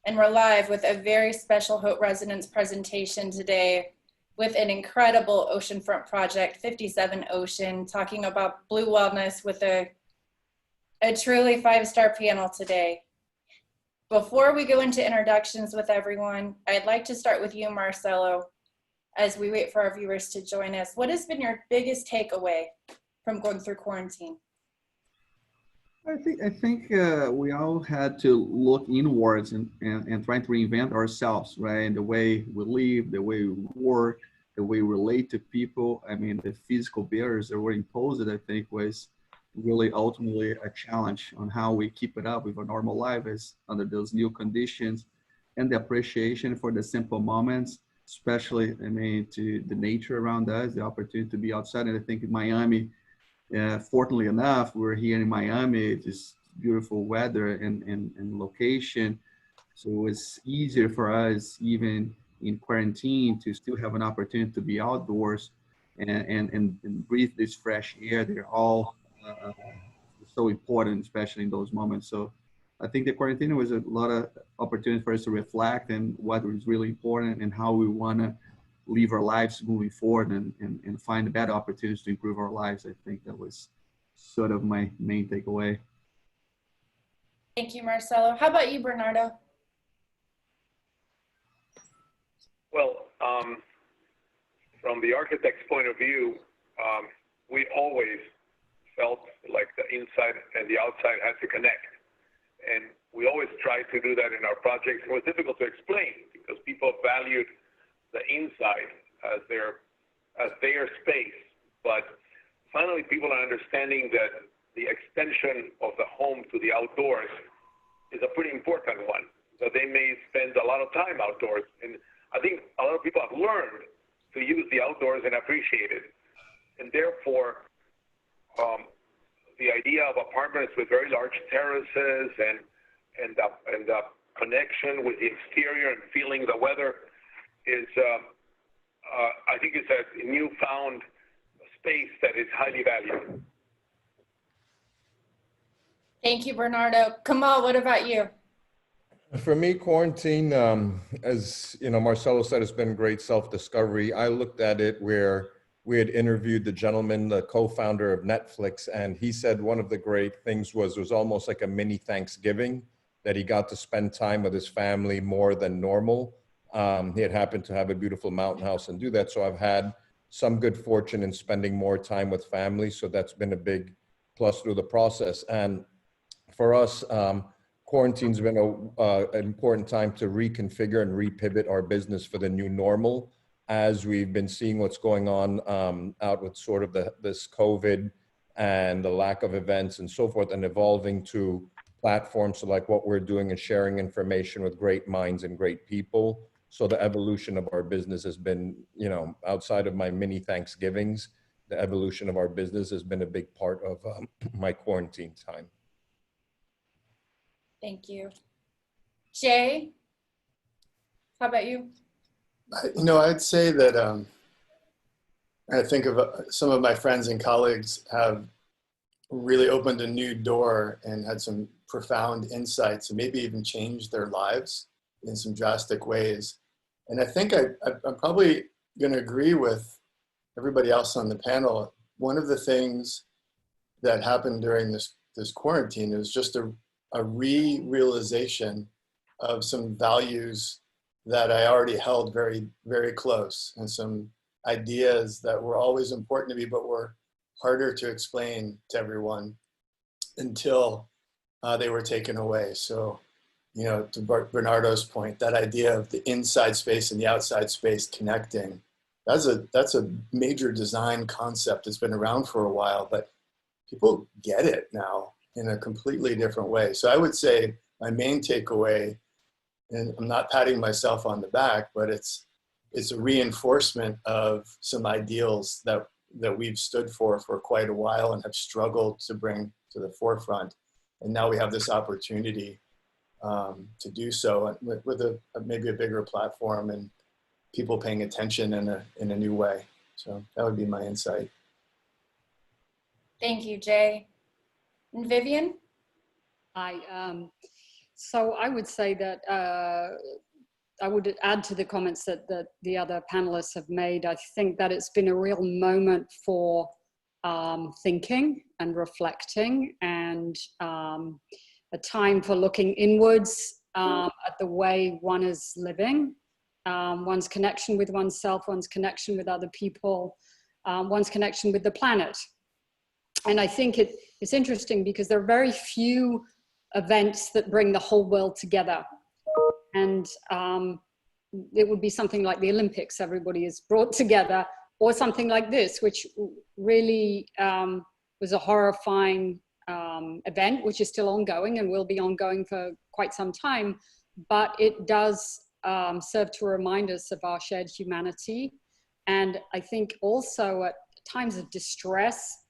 and we're live with a very special Haute Residence presentation today with an incredible oceanfront project, 57 Ocean, talking about blue wellness with a truly five-star panel today. Before we go into introductions with everyone, I'd like to start with you, Marcelo, as we wait for our viewers to join us. What has been your biggest takeaway from going through quarantine? I think we all had to look inwards and trying to reinvent ourselves, right? And the way we live, the way we work, the way we relate to people. I mean, the physical barriers that were imposed, I think, was really ultimately a challenge on how we keep it up with our normal life as under those new conditions, and the appreciation for the simple moments, especially, I mean, to the nature around us, the opportunity to be outside. And I think in Miami, fortunately enough, we're here in Miami, just beautiful weather and location. So it was easier for us, even in quarantine, to still have an opportunity to be outdoors and breathe this fresh air. They're all so important, especially in those moments. So I think the quarantine was a lot of opportunity for us to reflect and what is really important and how we want to live our lives moving forward and find better opportunities to improve our lives. I think that was sort of my main takeaway. Thank you, Marcelo. How about you, Bernardo? Well, from the architect's point of view, we always felt like the inside and the outside had to connect. And we always tried to do that in our projects. It was difficult to explain because people valued the inside as their space. But finally, people are understanding that the extension of the home to the outdoors is a pretty important one, that they may spend a lot of time outdoors. And I think a lot of people have learned to use the outdoors and appreciate it. And therefore, the idea of apartments with very large terraces and the connection with the exterior and feeling the weather is, I think it's a newfound space that is highly valued. Thank you, Bernardo. Kamal, what about you? For me, quarantine, as you know, Marcelo said, it's been great self-discovery. I looked at it where we had interviewed the gentleman, the co-founder of Netflix, and he said one of the great things was it was almost like a mini Thanksgiving, that he got to spend time with his family more than normal. He had happened to have a beautiful mountain house and do that. So I've had some good fortune in spending more time with family. So that's been a big plus through the process. And for us, quarantine's been an important time to reconfigure and repivot our business for the new normal, as we've been seeing what's going on out with sort of this COVID and the lack of events and so forth, and evolving to platforms so like what we're doing and sharing information with great minds and great people. So the evolution of our business has been, you know, outside of my mini Thanksgivings, the evolution of our business has been a big part of my quarantine time. Thank you. Jay, how about you? You know, I'd say that I think of some of my friends and colleagues have really opened a new door and had some profound insights and maybe even changed their lives in some drastic ways. And I think I'm probably going to agree with everybody else on the panel. One of the things that happened during this quarantine is just a re-realization of some values that I already held very, very close, and some ideas that were always important to me, but were harder to explain to everyone until they were taken away. So, you know, to Bernardo's point, that idea of the inside space and the outside space connecting, that's a major design concept that's been around for a while, but people get it now in a completely different way. So I would say my main takeaway, and I'm not patting myself on the back, but it's a reinforcement of some ideals that we've stood for quite a while and have struggled to bring to the forefront. And now we have this opportunity to do so with maybe a bigger platform and people paying attention in a new way. So that would be my insight. Thank you, Jay. And Vivian? Hi. So I would say that I would add to the comments that the other panelists have made. I think that it's been a real moment for thinking and reflecting, and a time for looking inwards at the way one is living, one's connection with oneself, one's connection with other people, one's connection with the planet. And I think it's interesting because there are very few events that bring the whole world together. And it would be something like the Olympics, everybody is brought together, or something like this, which really was a horrifying event, which is still ongoing and will be ongoing for quite some time. But it does serve to remind us of our shared humanity. And I think also at times of distress,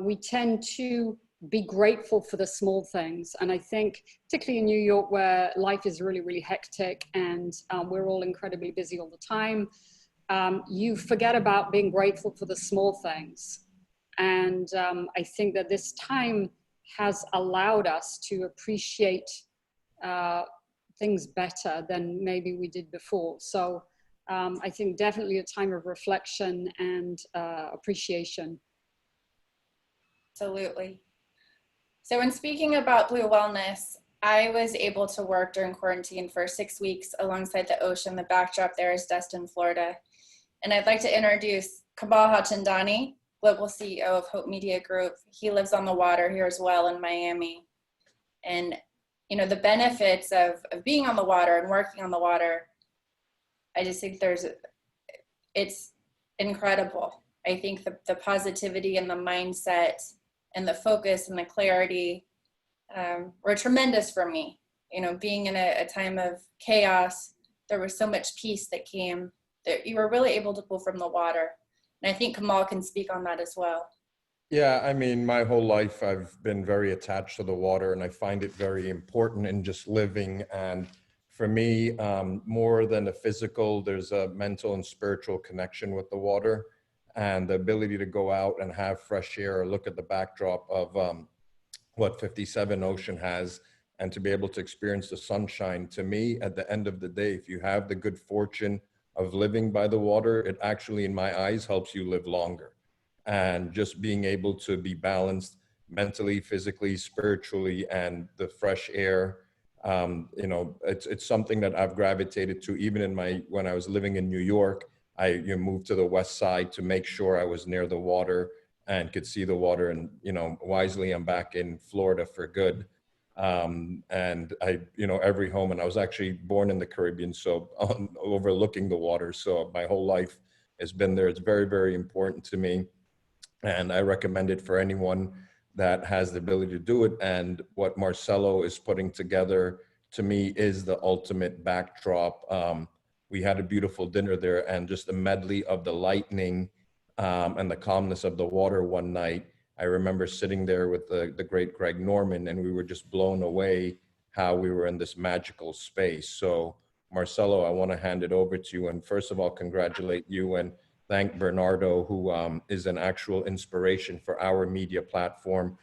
we tend to be grateful for the small things. And I think particularly in New York, where life is really, really hectic and we're all incredibly busy all the time, you forget about being grateful for the small things. And I think that this time has allowed us to appreciate things better than maybe we did before. So I think definitely a time of reflection and appreciation. Absolutely. So when speaking about Blue Wellness, I was able to work during quarantine for 6 weeks alongside the ocean. The backdrop there is Destin, Florida. And I'd like to introduce Kamal Hachandani, Global CEO of Hope Media Group. He lives on the water here as well in Miami. And, you know, the benefits of being on the water and working on the water, I just think it's incredible. I think the positivity and the mindset and the focus and the clarity were tremendous for me. You know, being in a time of chaos, there was so much peace that came that you were really able to pull from the water. And I think Kamal can speak on that as well. Yeah, I mean, my whole life I've been very attached to the water, and I find it very important in just living. And for me, more than a physical, there's a mental and spiritual connection with the water. And the ability to go out and have fresh air or look at the backdrop of what 57 Ocean has, and to be able to experience the sunshine. To me, at the end of the day, if you have the good fortune of living by the water, it actually, in my eyes, helps you live longer. And just being able to be balanced mentally, physically, spiritually, and the fresh air, you know, it's something that I've gravitated to even in when I was living in New York. I moved to the west side to make sure I was near the water and could see the water. And, you know, wisely, I'm back in Florida for good. And I, you know, every home, and I was actually born in the Caribbean, so overlooking the water. So my whole life has been there. It's very, very important to me. And I recommend it for anyone that has the ability to do it. And what Marcelo is putting together, to me, is the ultimate backdrop. We had a beautiful dinner there, and just a medley of the lightning and the calmness of the water one night. I remember sitting there with the great Greg Norman, and we were just blown away how we were in this magical space. So Marcelo, I want to hand it over to you. And first of all, congratulate you and thank Bernardo, who is an actual inspiration for our media platform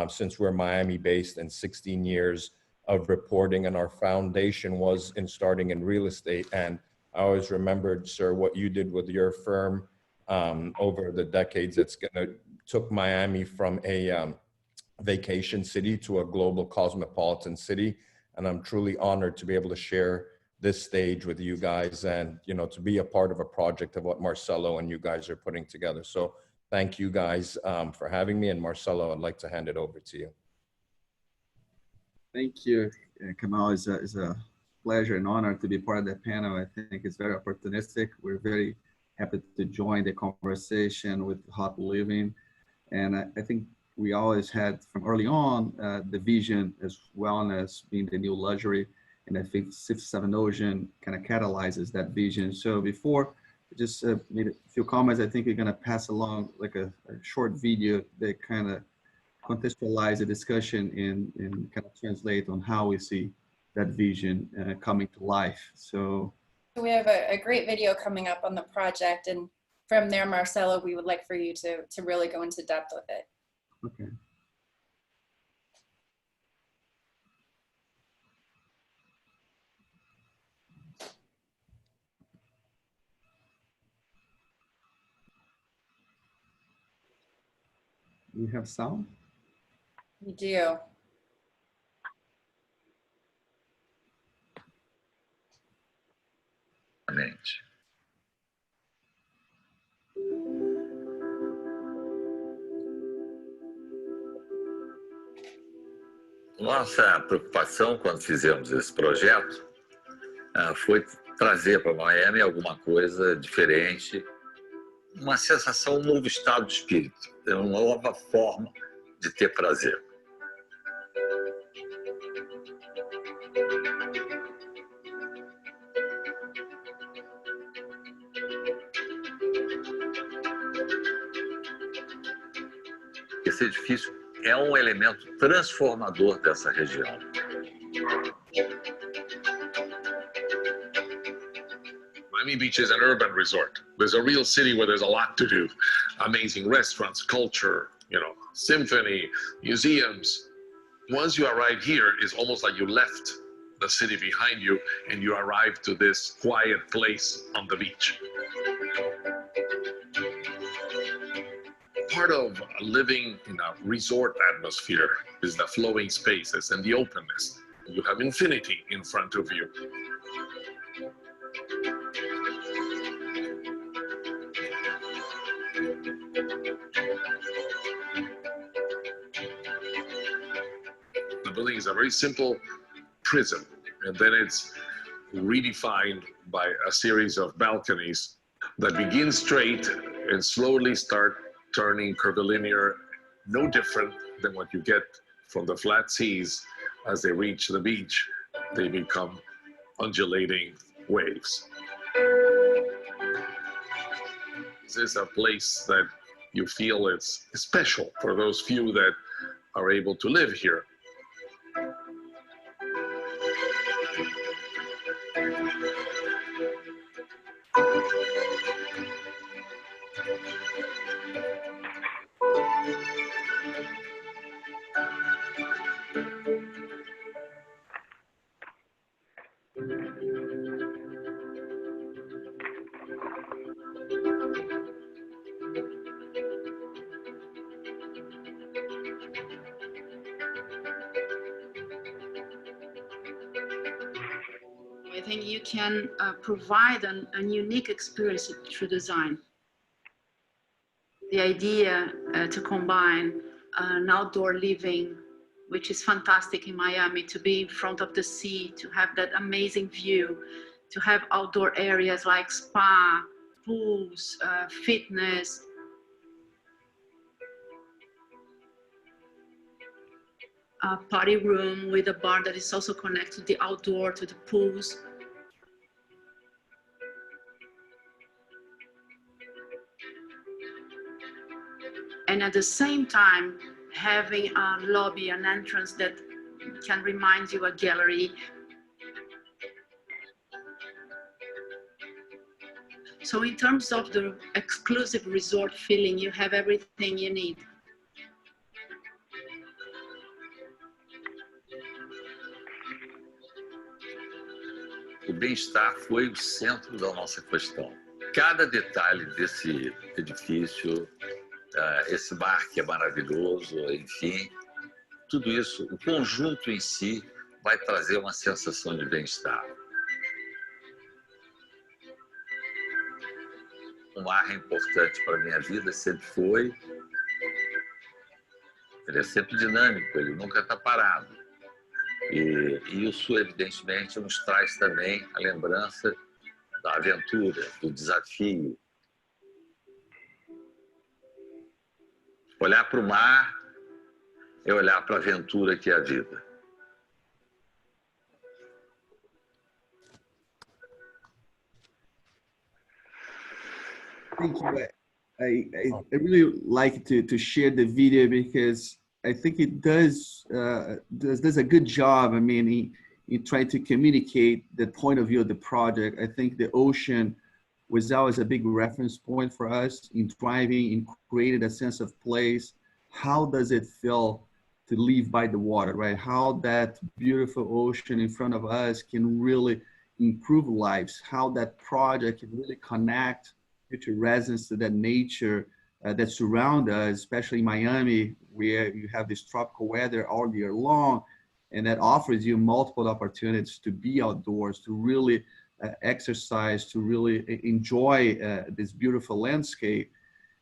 since we're Miami based, and 16 years of reporting. And our foundation was in starting in real estate. And I always remembered, sir, what you did with your firm over the decades. It's took Miami from a vacation city to a global cosmopolitan city. And I'm truly honored to be able to share this stage with you guys, and, you know, to be a part of a project of what Marcelo and you guys are putting together. So thank you guys for having me. And Marcelo, I'd like to hand it over to you. Thank you, Kamal. It's a pleasure and honor to be part of that panel. I think it's very opportunistic. We're very happy to join the conversation with Hot Living. And I think we always had from early on the vision as wellness being the new luxury. And I think 57 Ocean kind of catalyzes that vision. So before just made a few comments, I think we're going to pass along like a short video that kind of contextualize the discussion and kind of translate on how we see that vision coming to life. So we have a great video coming up on the project, and from there, Marcelo, we would like for you to really go into depth with it. Okay. We have sound? We do. Nossa preocupação quando fizemos esse projeto foi trazer para Miami alguma coisa diferente, uma sensação, um novo estado de espírito, uma nova forma de ter prazer. Esse edifício é um elemento transformador dessa região. Miami Beach is an urban resort. There's a real city where there's a lot to do. Amazing restaurants, culture, symphony, museums. Once you arrive here, it's almost like you left the city behind you and you arrive to this quiet place on the beach. Part of living in a resort atmosphere is the flowing spaces and the openness. You have infinity in front of you. The building is a very simple prism, and then it's redefined by a series of balconies that begin straight and slowly start turning curvilinear, no different than what you get from the flat seas as they reach the beach. They become undulating waves. This is a place that you feel it's special for those few that are able to live here. I think you can provide a unique experience through design. The idea to combine an outdoor living, which is fantastic in Miami, to be in front of the sea, to have that amazing view, to have outdoor areas like spa, pools, fitness. A party room with a bar that is also connected to the outdoor, to the pools. And at the same time, having a lobby, an entrance that can remind you a gallery. So in terms of the exclusive resort feeling, you have everything you need. O bem-estar foi o centro da nossa questão. Cada detalhe desse edifício, esse bar que é maravilhoso, enfim, tudo isso, o conjunto em si vai trazer uma sensação de bem-estar. O mar é importante para a minha vida, sempre foi. Ele é sempre dinâmico, ele nunca está parado. E isso, evidentemente, nos traz também a lembrança da aventura, do desafio. Olhar para o mar é olhar para a aventura que é a vida. Thank you. I really like to share the video because I think it does a good job. I mean, he tried to communicate the point of view of the project. I think the ocean was always a big reference point for us in driving, in creating a sense of place. How does it feel to live by the water, right? How that beautiful ocean in front of us can really improve lives. How that project can really connect future residents to that nature that surround us, especially in Miami, where you have this tropical weather all year long, and that offers you multiple opportunities to be outdoors, to really exercise, to really enjoy this beautiful landscape.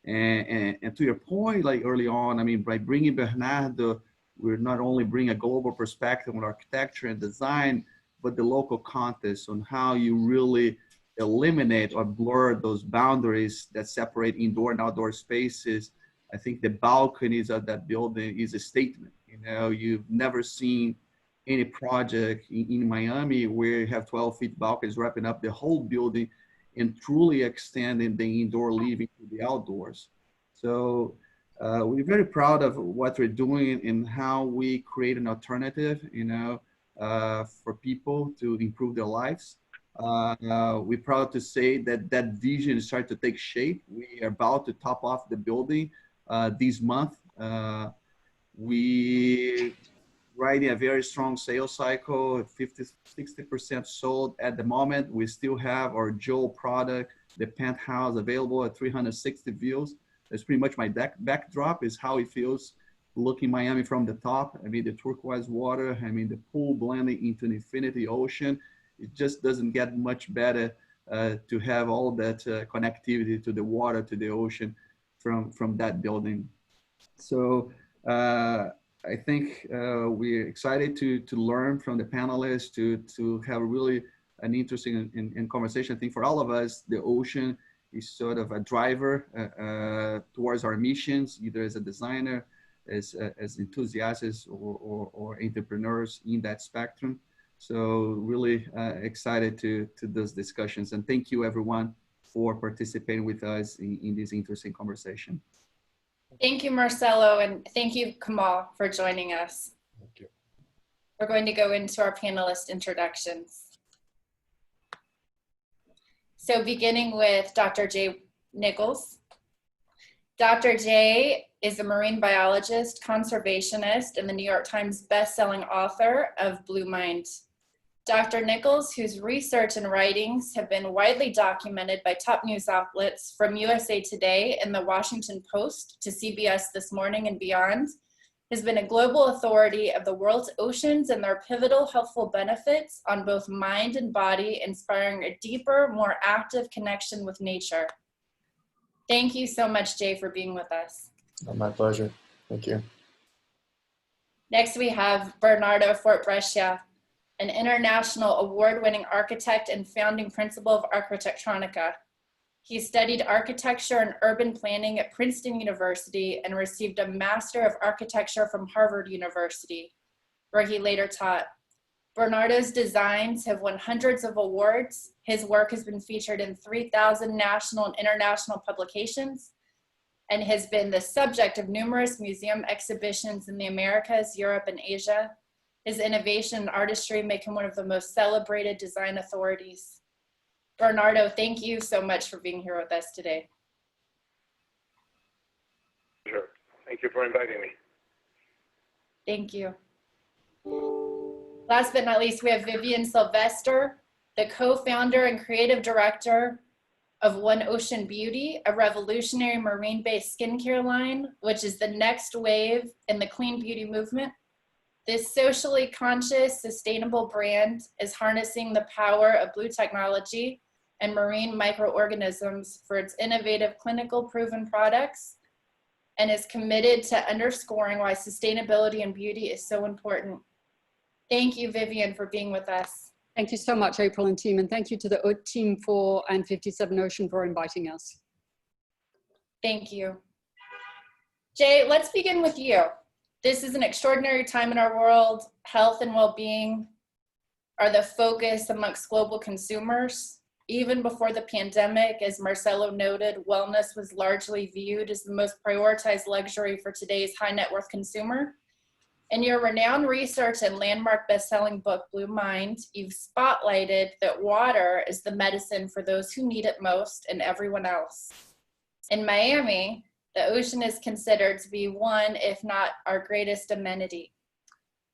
And to your point, like early on, I mean, by bringing Bernardo, we're not only bringing a global perspective on architecture and design, but the local context on how you really eliminate or blur those boundaries that separate indoor and outdoor spaces. I think the balconies of that building is a statement. You know, you've never seen any project in Miami where you have 12-feet balconies wrapping up the whole building and truly extending the indoor living to the outdoors. So we're very proud of what we're doing and how we create an alternative, you know, for people to improve their lives. We're proud to say that that vision is starting to take shape. We are about to top off the building this month. We riding a very strong sales cycle, 60% sold at the moment. We still have our Joe product, the penthouse, available at 360 views. That's pretty much my backdrop, is how it feels looking Miami from the top. I mean, the turquoise water, I mean, the pool blending into an infinity ocean. It just doesn't get much better to have all that connectivity to the water, to the ocean from that building. So I think we're excited to learn from the panelists, to have really an interesting in conversation. I think for all of us, the ocean is sort of a driver towards our missions, either as a designer, as enthusiasts or entrepreneurs in that spectrum. So really excited to those discussions. And thank you everyone for participating with us in this interesting conversation. Thank you, Marcelo, and thank you, Kamal, for joining us. Thank you. We're going to go into our panelist introductions. So beginning with Dr. Jay Nichols. Dr. Jay is a marine biologist, conservationist, and the New York Times best-selling author of Blue Mind. Dr. Nichols, whose research and writings have been widely documented by top news outlets from USA Today and the Washington Post to CBS This Morning and beyond, has been a global authority of the world's oceans and their pivotal healthful benefits on both mind and body, inspiring a deeper, more active connection with nature. Thank you so much, Jay, for being with us. Oh, my pleasure. Thank you. Next, we have Bernardo Fort-Brescia, an international award-winning architect and founding principal of Arquitectonica. He studied architecture and urban planning at Princeton University and received a Master of Architecture from Harvard University, where he later taught. Bernardo's designs have won hundreds of awards. His work has been featured in 3,000 national and international publications and has been the subject of numerous museum exhibitions in the Americas, Europe, and Asia. His innovation and artistry make him one of the most celebrated design authorities. Bernardo, thank you so much for being here with us today. Sure. Thank you for inviting me. Thank you. Last but not least, we have Vivian Sylvester, the co-founder and creative director of One Ocean Beauty, a revolutionary marine-based skincare line, which is the next wave in the clean beauty movement. This socially conscious, sustainable brand is harnessing the power of blue technology and marine microorganisms for its innovative clinical proven products, and is committed to underscoring why sustainability and beauty is so important. Thank you, Vivian, for being with us. Thank you so much, April and team, and thank you to the team and 57 Ocean for inviting us. Thank you. Jay, let's begin with you. This is an extraordinary time in our world. Health and well-being are the focus amongst global consumers. Even before the pandemic, as Marcelo noted, wellness was largely viewed as the most prioritized luxury for today's high net worth consumer. In your renowned research and landmark best-selling book, Blue Mind, you've spotlighted that water is the medicine for those who need it most and everyone else. In Miami, the ocean is considered to be one, if not our greatest amenity.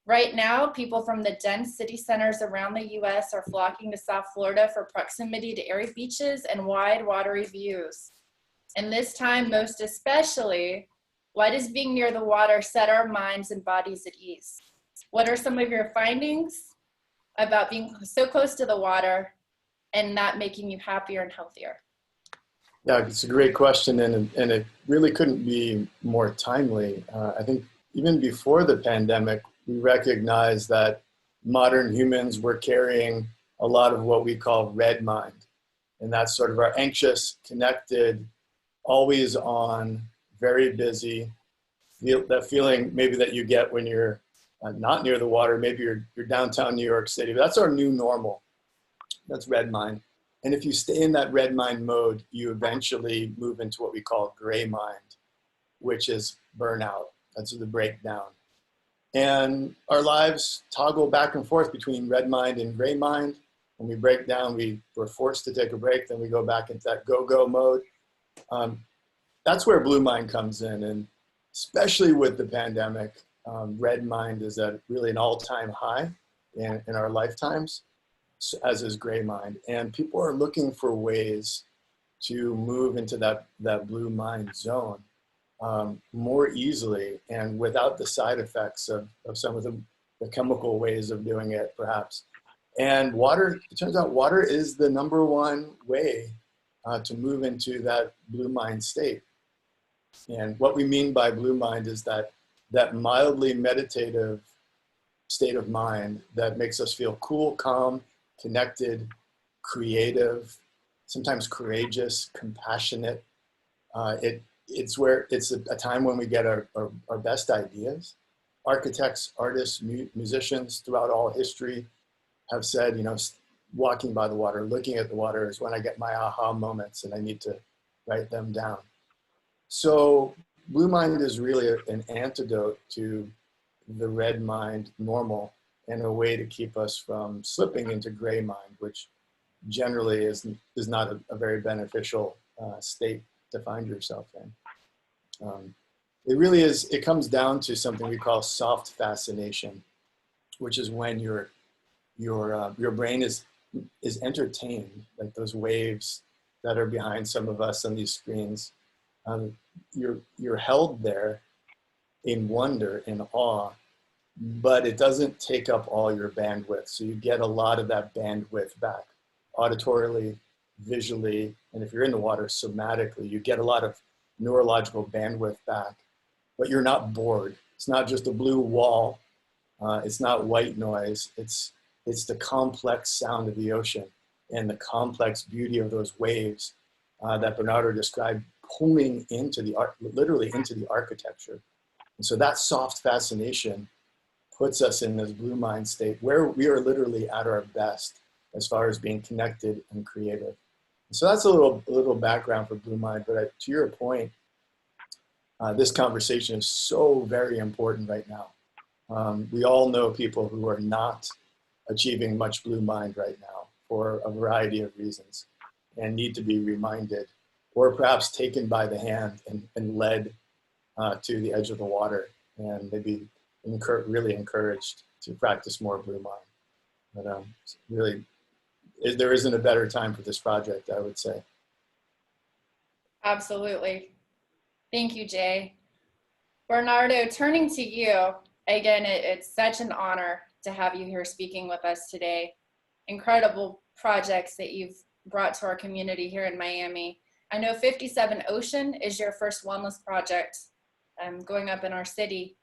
Right now, people from the dense city centers around the US are flocking to South Florida for proximity to airy beaches and wide, watery views. And this time, most especially, why does being near the water set our minds and bodies at ease? What are some of your findings about being so close to the water and that making you happier and healthier? Yeah, it's a great question, and it really couldn't be more timely. I think even before the pandemic, we recognized that modern humans were carrying a lot of what we call red mind. And that's sort of our anxious, connected, always on, very busy, that feeling maybe that you get when you're not near the water, maybe you're downtown New York City. That's our new normal. That's red mind. And if you stay in that red mind mode, you eventually move into what we call gray mind, which is burnout. That's the breakdown. And our lives toggle back and forth between red mind and gray mind. When we break down, we're forced to take a break, then we go back into that go-go mode. That's where blue mind comes in. And especially with the pandemic, red mind is at really an all-time high in our lifetimes, as is gray mind. And people are looking for ways to move into that blue mind zone more easily and without the side effects of some of the chemical ways of doing it, perhaps. And water, it turns out water is the #1 way to move into that blue mind state. And what we mean by blue mind is that mildly meditative state of mind that makes us feel cool, calm, connected, creative, sometimes courageous, compassionate. It's a time when we get our best ideas. Architects, artists, musicians throughout all history have said, walking by the water, looking at the water is when I get my aha moments, and I need to write them down. So blue mind is really an antidote to the red mind normal and a way to keep us from slipping into gray mind, which generally is not a very beneficial state to find yourself in. It really is, it comes down to something we call soft fascination, which is when your brain is entertained, like those waves that are behind some of us on these screens. You're held there in wonder, in awe, but it doesn't take up all your bandwidth. So you get a lot of that bandwidth back, auditorily, visually, and if you're in the water, somatically, you get a lot of neurological bandwidth back, but you're not bored. It's not just a blue wall. It's not white noise. It's the complex sound of the ocean and the complex beauty of those waves that Bernardo described, pulling literally into the architecture. And so that soft fascination puts us in this blue mind state where we are literally at our best as far as being connected and creative. And so that's a little background for blue mind, but to your point, this conversation is so very important right now. We all know people who are not achieving much blue mind right now for a variety of reasons and need to be reminded, or perhaps taken by the hand and led to the edge of the water, and maybe really encouraged to practice more blue mind. But really, there isn't a better time for this project, I would say. Absolutely. Thank you, Jay. Bernardo, turning to you, again, it's such an honor to have you here speaking with us today. Incredible projects that you've brought to our community here in Miami. I know 57 Ocean is your first wellness project going up in our city.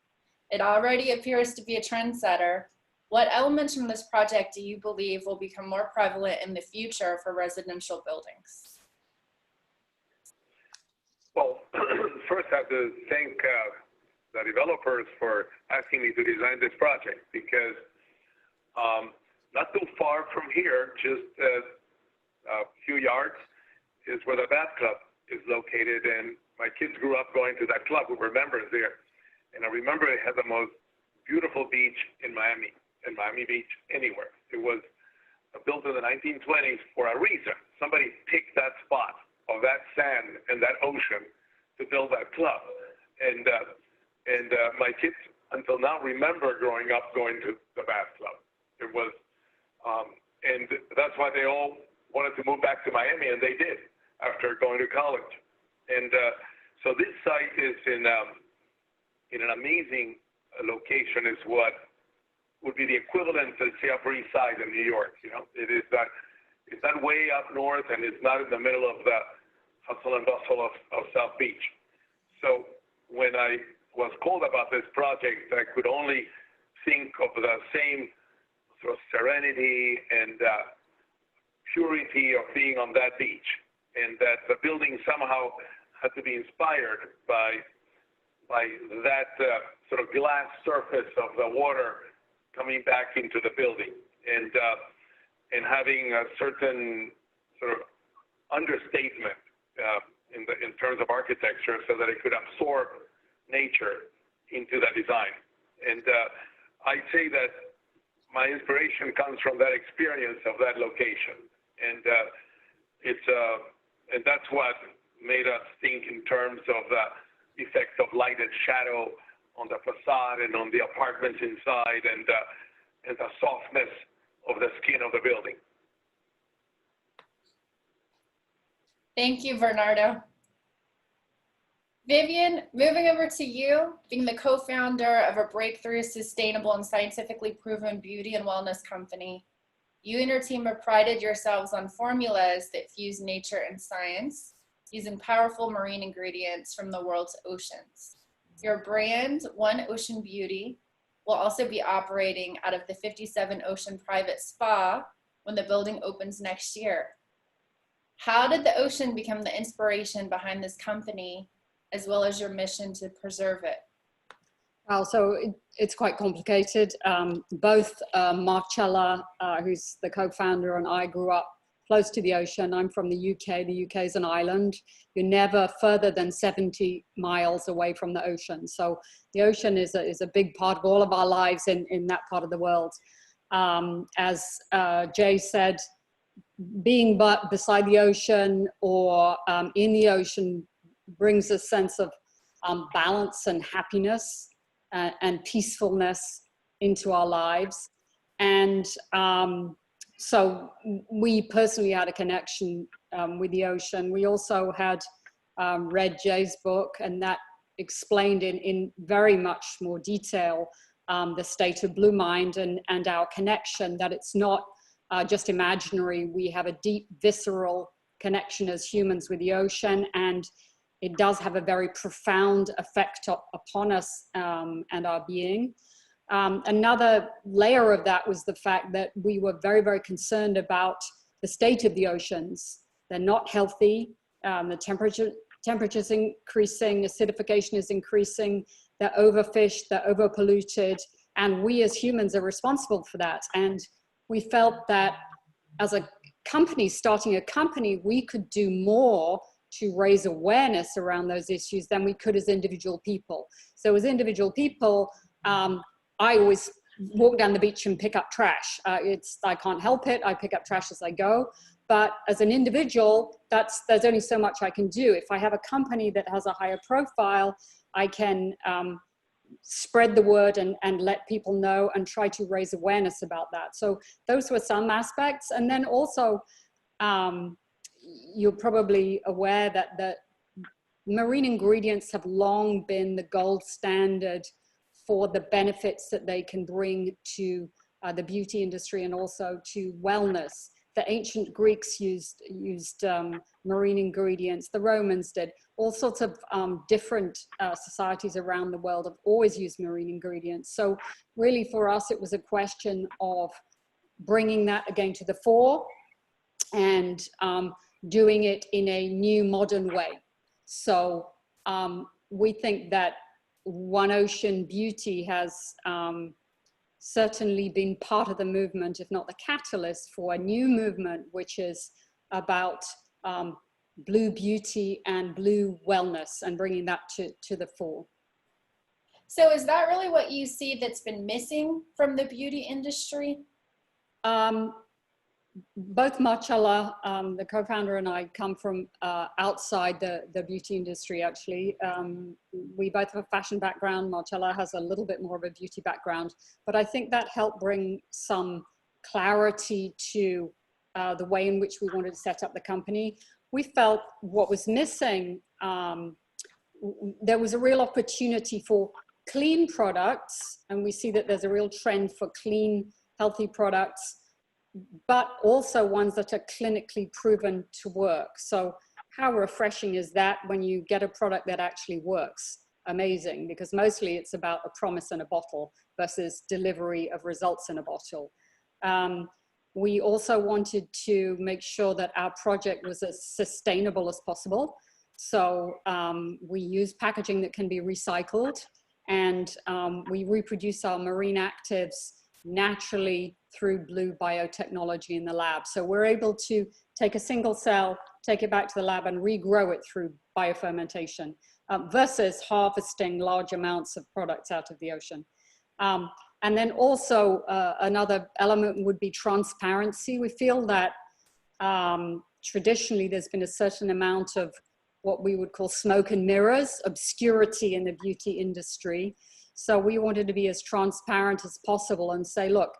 It already appears to be a trendsetter. What elements from this project do you believe will become more prevalent in the future for residential buildings? Well, first I have to thank the developers for asking me to design this project, because not too far from here, just a few yards, is where the bath club is located, and my kids grew up going to that club. We were members there, and I remember it had the most beautiful beach in Miami Beach anywhere. It was built in the 1920s for a reason. Somebody picked that spot of that sand and that ocean to build that club, and my kids until now remember growing up going to the bath club. It was, and that's why they all wanted to move back to Miami, and they did after going to college. And so this site is in an amazing location. Is what would be the equivalent to, say, Upper East Side in New York. You know, it's not way up north, and it's not in the middle of the hustle and bustle of South Beach. So when I was called about this project, I could only think of the same sort of serenity and purity of being on that beach, and that the building somehow had to be inspired by that sort of glass surface of the water coming back into the building, and having a certain sort of understatement in terms of architecture, so that it could absorb nature into the design. And I'd say that my inspiration comes from that experience of that location, and and that's what made us think in terms of the effect of light and shadow on the facade and on the apartments inside, and the softness of the skin of the building. Thank you, Bernardo. Vivian, moving over to you, being the co-founder of a breakthrough, sustainable, and scientifically proven beauty and wellness company. You and your team have prided yourselves on formulas that fuse nature and science, using powerful marine ingredients from the world's oceans. Your brand, One Ocean Beauty, will also be operating out of the 57 Ocean Private Spa when the building opens next year. How did the ocean become the inspiration behind this company, as well as your mission to preserve it? Well, so it's quite complicated. Both Marcella, who's the co-founder, and I grew up close to the ocean. I'm from the UK. The UK is an island. You're never further than 70 miles away from the ocean. So the ocean is a big part of all of our lives in that part of the world. As Jay said, being beside the ocean or in the ocean brings a sense of balance and happiness and peacefulness into our lives. And so we personally had a connection with the ocean. We also had read Jay's book, and that explained in very much more detail the state of Blue Mind and our connection, that it's not just imaginary. We have a deep, visceral connection as humans with the ocean, and it does have a very profound effect upon us and our being. Another layer of that was the fact that we were very, very concerned about the state of the oceans. They're not healthy. The temperature's increasing, acidification is increasing, they're overfished, they're overpolluted, and we as humans are responsible for that. And we felt that as a company, starting a company, we could do more to raise awareness around those issues than we could as individual people. So as individual people, I always walk down the beach and pick up trash. I can't help it. I pick up trash as I go. But as an individual, there's only so much I can do. If I have a company that has a higher profile, I can spread the word and let people know and try to raise awareness about that. So those were some aspects. And then also, you're probably aware that the marine ingredients have long been the gold standard for the benefits that they can bring to the beauty industry and also to wellness. The ancient Greeks used marine ingredients, the Romans did. All sorts of different societies around the world have always used marine ingredients. So really for us, it was a question of bringing that again to the fore and doing it in a new modern way. So we think that One Ocean Beauty has certainly been part of the movement, if not the catalyst for a new movement, which is about blue beauty and blue wellness and bringing that to the fore. So is that really what you see that's been missing from the beauty industry? Both Marcella, the co-founder, and I come from outside the beauty industry, actually. We both have a fashion background. Marcella has a little bit more of a beauty background, but I think that helped bring some clarity to the way in which we wanted to set up the company. We felt what was missing there was a real opportunity for clean products, and we see that there's a real trend for clean, healthy products, but also ones that are clinically proven to work. So how refreshing is that when you get a product that actually works? Amazing, because mostly it's about a promise in a bottle versus delivery of results in a bottle. We also wanted to make sure that our project was as sustainable as possible. So we use packaging that can be recycled, and we reproduce our marine actives naturally through blue biotechnology in the lab. So we're able to take a single cell, take it back to the lab and regrow it through biofermentation versus harvesting large amounts of products out of the ocean. And then also another element would be transparency. We feel that traditionally there's been a certain amount of what we would call smoke and mirrors, obscurity in the beauty industry. So we wanted to be as transparent as possible and say, look,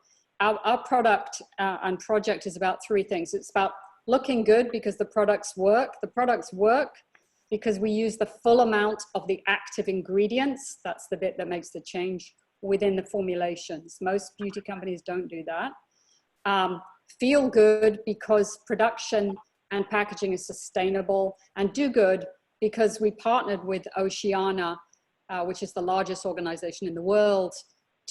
our product and project is about three things. It's about looking good because the products work. The products work because we use the full amount of the active ingredients. That's the bit that makes the change within the formulations. Most beauty companies don't do that. Feel good because production and packaging is sustainable, and do good because we partnered with Oceania, which is the largest organization in the world,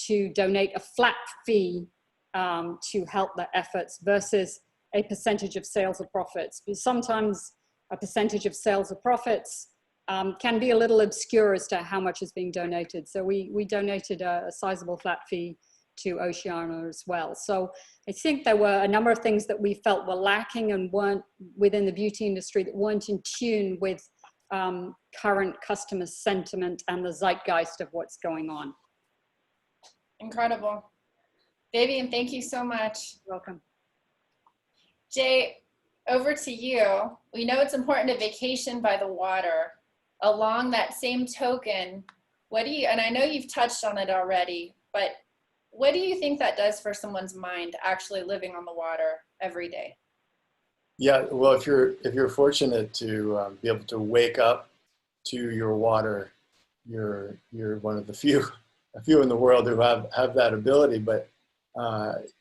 to donate a flat fee to help their efforts versus a percentage of sales or profits. Because sometimes a percentage of sales or profits can be a little obscure as to how much is being donated. So we donated a sizable flat fee to Oceania as well. So I think there were a number of things that we felt were lacking and weren't within the beauty industry, that weren't in tune with current customer sentiment and the zeitgeist of what's going on. Incredible. Vivian, thank you so much. Welcome. Jay, over to you. We know it's important to vacation by the water. Along that same token, what do you, and I know you've touched on it already, but what do you think that does for someone's mind actually living on the water every day? Yeah, well, if you're fortunate to be able to wake up to your water, you're one of the few in the world who have that ability. But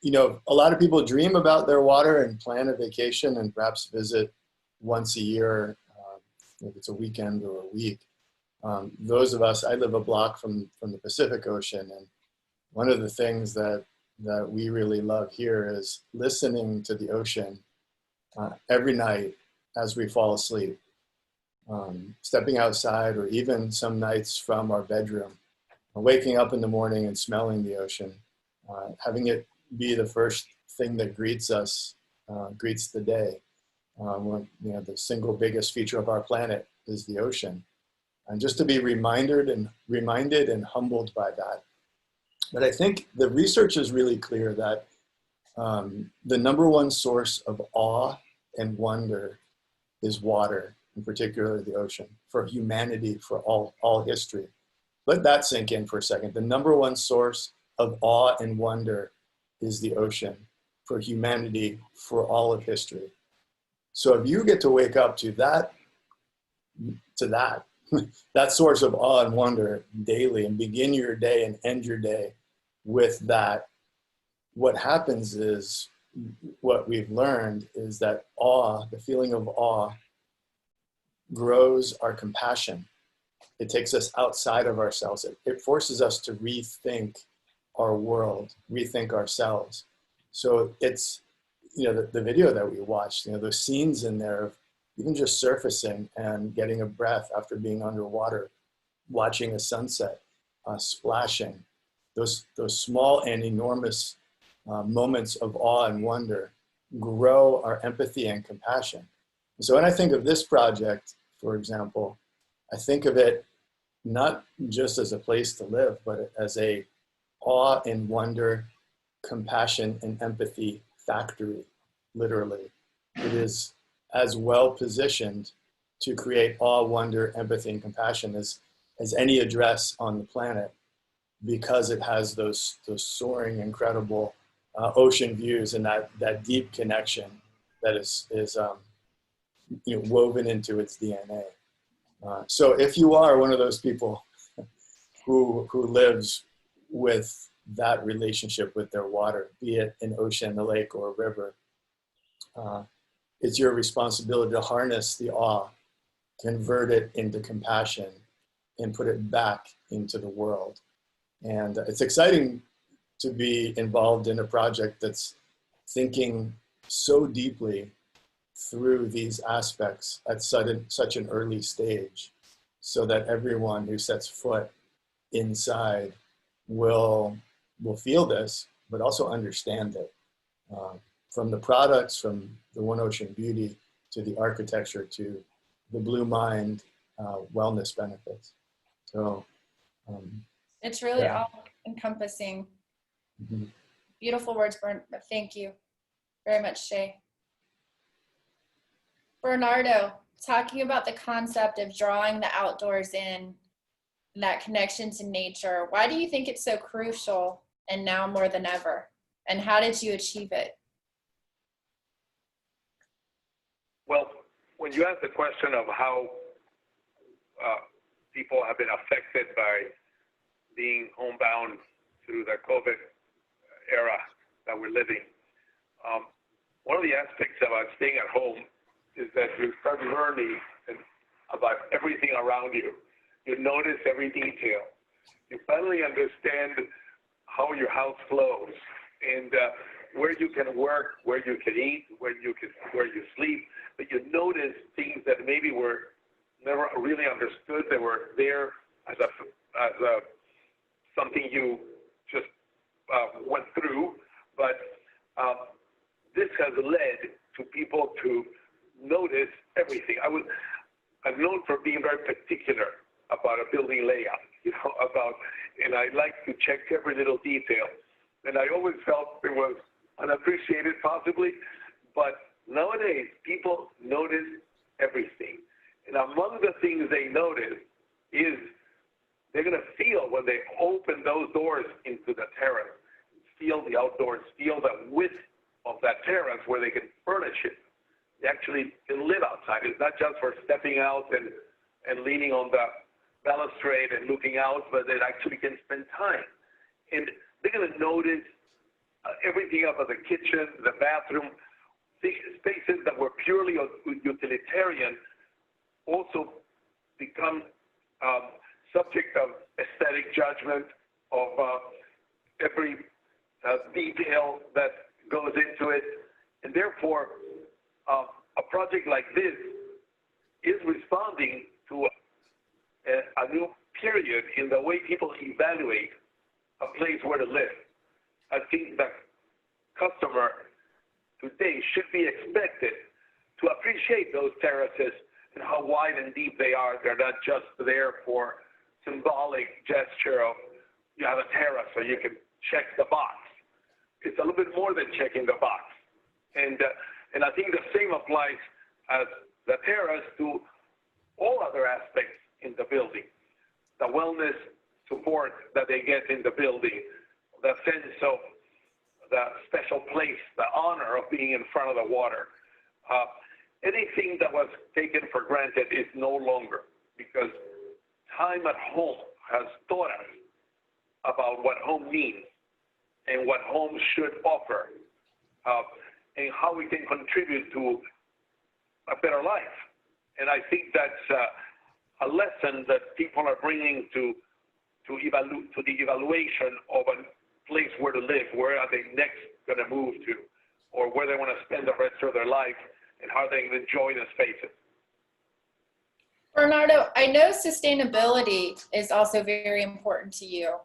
you know, a lot of people dream about their water and plan a vacation and perhaps visit once a year, if it's a weekend or a week. Those of us, I live a block from the Pacific Ocean, and one of the things that we really love here is listening to the ocean every night as we fall asleep. Stepping outside, or even some nights from our bedroom, waking up in the morning and smelling the ocean, having it be the first thing that greets us, greets the day. When, you know, the single biggest feature of our planet is the ocean. And just to be reminded and humbled by that. But I think the research is really clear that the number one source of awe and wonder is water, in particular the ocean, for humanity, for all history. Let that sink in for a second. The number one source of awe and wonder is the ocean, for humanity, for all of history. So if you get to wake up to that source of awe and wonder daily, and begin your day and end your day with that, what happens is, what we've learned is that awe, the feeling of awe, grows our compassion. It takes us outside of ourselves. It forces us to rethink our world, rethink ourselves. So it's, you know, the video that we watched, you know, those scenes in there of even just surfacing and getting a breath after being underwater, watching a sunset, splashing, those small and enormous moments of awe and wonder grow our empathy and compassion. And so when I think of this project, for example, I think of it not just as a place to live, but as a awe and wonder, compassion and empathy factory, literally. It is as well positioned to create awe, wonder, empathy, and compassion as any address on the planet, because it has those soaring, incredible ocean views and that deep connection that is you know, woven into its DNA. So if you are one of those people who lives with that relationship with their water, be it an ocean, a lake, or a river, it's your responsibility to harness the awe, convert it into compassion, and put it back into the world. And it's exciting to be involved in a project that's thinking so deeply through these aspects at such an early stage, so that everyone who sets foot inside will feel this, but also understand it. From the products, from the One Ocean Beauty, to the architecture, to the Blue Mind wellness benefits. So it's really yeah. all encompassing. Mm-hmm. Beautiful words, thank you very much, Jay. Bernardo, talking about the concept of drawing the outdoors in, and that connection to nature, why do you think it's so crucial and now more than ever? And how did you achieve it? Well, when you ask the question of how people have been affected by being homebound through the COVID era that we're living, one of the aspects about staying at home is that you start learning about everything around you. You notice every detail. You finally understand how your house flows and where you can work, where you can eat, where you sleep. But you notice things that maybe were never really understood. They were there as something you just went through. But this has led to people to notice everything. I'm known for being very particular about a building layout, and I like to check every little detail. And I always felt it was unappreciated possibly, but nowadays people notice everything. And among the things they notice is they're gonna feel when they open those doors into the terrace, feel the outdoors, feel the width of that terrace where they can furnish it. They actually can live outside. It's not just for stepping out and leaning on the balustrade and looking out, but they actually can spend time. And they're going to notice everything about the kitchen, the bathroom, spaces that were purely utilitarian also become subject of aesthetic judgment, of every detail that goes into it. And therefore, a project like this is responding to a new period in the way people evaluate a place where to live. I think the customer today should be expected to appreciate those terraces and how wide and deep they are. They're not just there for symbolic gesture of you have a terrace so you can check the box. It's a little bit more than checking the box. And I think the same applies as the terrace to all other aspects in the building. The wellness support that they get in the building, the sense of the special place, the honor of being in front of the water. Anything that was taken for granted is no longer, because time at home has taught us about what home means and what home should offer, and how we can contribute to a better life. And I think that's a lesson that people are bringing to the evaluation of a place where to live. Where are they next going to move to, or where they want to spend the rest of their life, and how they can enjoy the spaces. Bernardo, I know sustainability is also very important to you.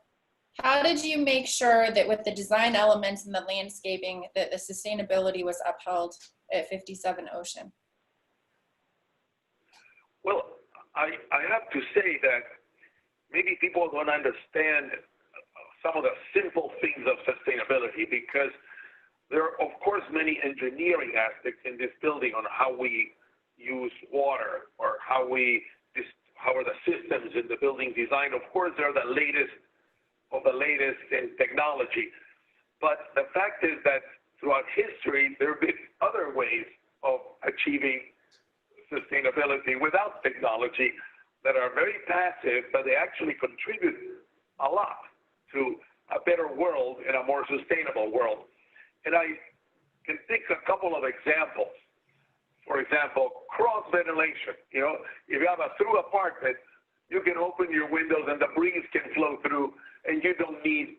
How did you make sure that with the design elements and the landscaping that the sustainability was upheld at 57 Ocean? Well, I have to say that maybe people don't understand some of the simple things of sustainability, because there are, of course, many engineering aspects in this building on how we use water, or how are the systems in the building designed. Of course, they're the latest of the latest in technology. But the fact is that throughout history, there have been other ways of achieving sustainability without technology. that are very passive, but they actually contribute a lot to a better world and a more sustainable world. And I can think a couple of examples. For example, cross ventilation. You know, if you have a through apartment, you can open your windows and the breeze can flow through, and you don't need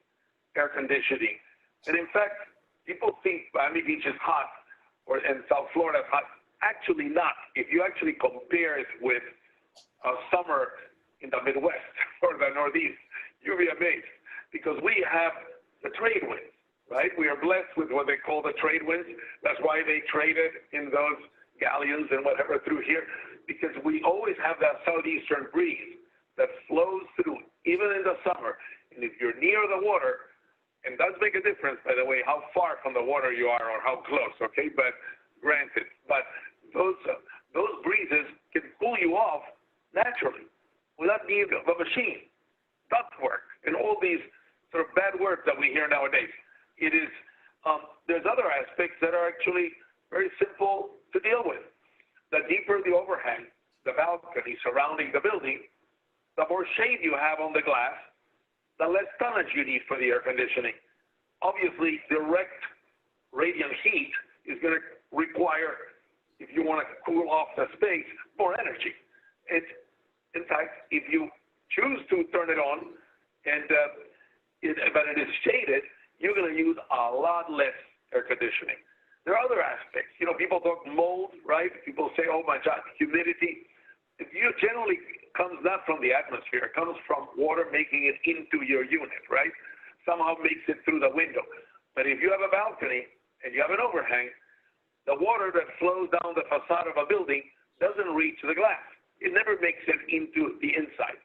air conditioning. And in fact, people think Miami Beach is hot, and South Florida is hot. Actually not. If you actually compare it with summer in the Midwest or the Northeast, you'll be amazed, because we have the trade winds, right? We are blessed with what they call the trade winds. That's why they traded in those galleons and whatever through here, because we always have that southeastern breeze that flows through, even in the summer. And if you're near the water, and it does make a difference, by the way, how far from the water you are or how close, okay? But granted, but those breezes can pull you off naturally without need of a machine. Ductwork and all these sort of bad words that we hear nowadays. It is, there's other aspects that are actually very simple to deal with. The deeper the overhang, the balcony surrounding the building, the more shade you have on the glass, the less tonnage you need for the air conditioning. Obviously, direct radiant heat is going to require, if you want to cool off the space, more energy. And in fact, if you choose to turn it on, but it is shaded, you're going to use a lot less air conditioning. There are other aspects. You know, people talk mold, right? People say, oh my God, humidity. It generally comes not from the atmosphere. It comes from water making it into your unit, right? Somehow makes it through the window. But if you have a balcony and you have an overhang, the water that flows down the facade of a building doesn't reach the glass. It never makes it into the inside.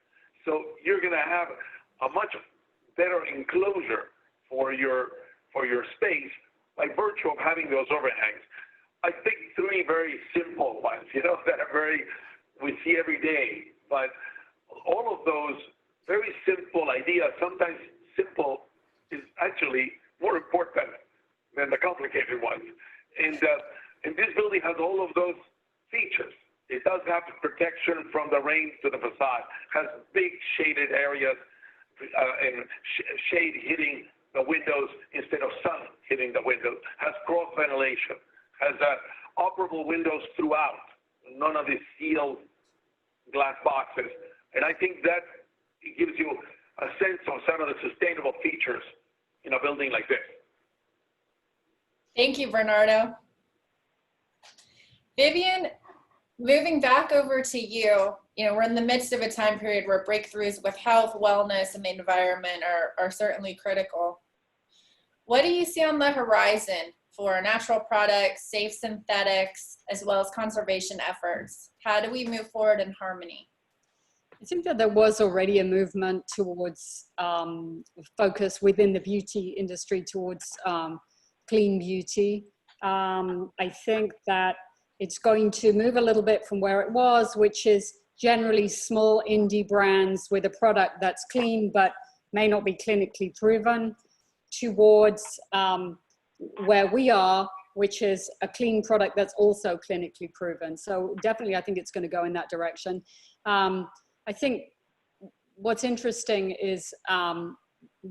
So you're going to have a much better enclosure for your space by virtue of having those overhangs. I think three very simple ones, you know, that are we see every day, but all of those very simple ideas, sometimes simple is actually more important than the complicated ones. And this building has all of those features. It does have protection from the rain to the facade, has big shaded areas and shade hitting the windows instead of sun hitting the windows, has cross ventilation, has operable windows throughout, none of these sealed glass boxes. And I think that gives you a sense of some of the sustainable features in a building like this. Thank you, Bernardo. Vivian, moving back over to you, we're in the midst of a time period where breakthroughs with health, wellness, and the environment are certainly critical. What do you see on the horizon for natural products, safe synthetics, as well as conservation efforts? How do we move forward in harmony? I think that there was already a movement towards focus within the beauty industry towards clean beauty. I think that it's going to move a little bit from where it was, which is generally small indie brands with a product that's clean but may not be clinically proven, towards where we are, which is a clean product that's also clinically proven. So definitely I think it's going to go in that direction. I think what's interesting is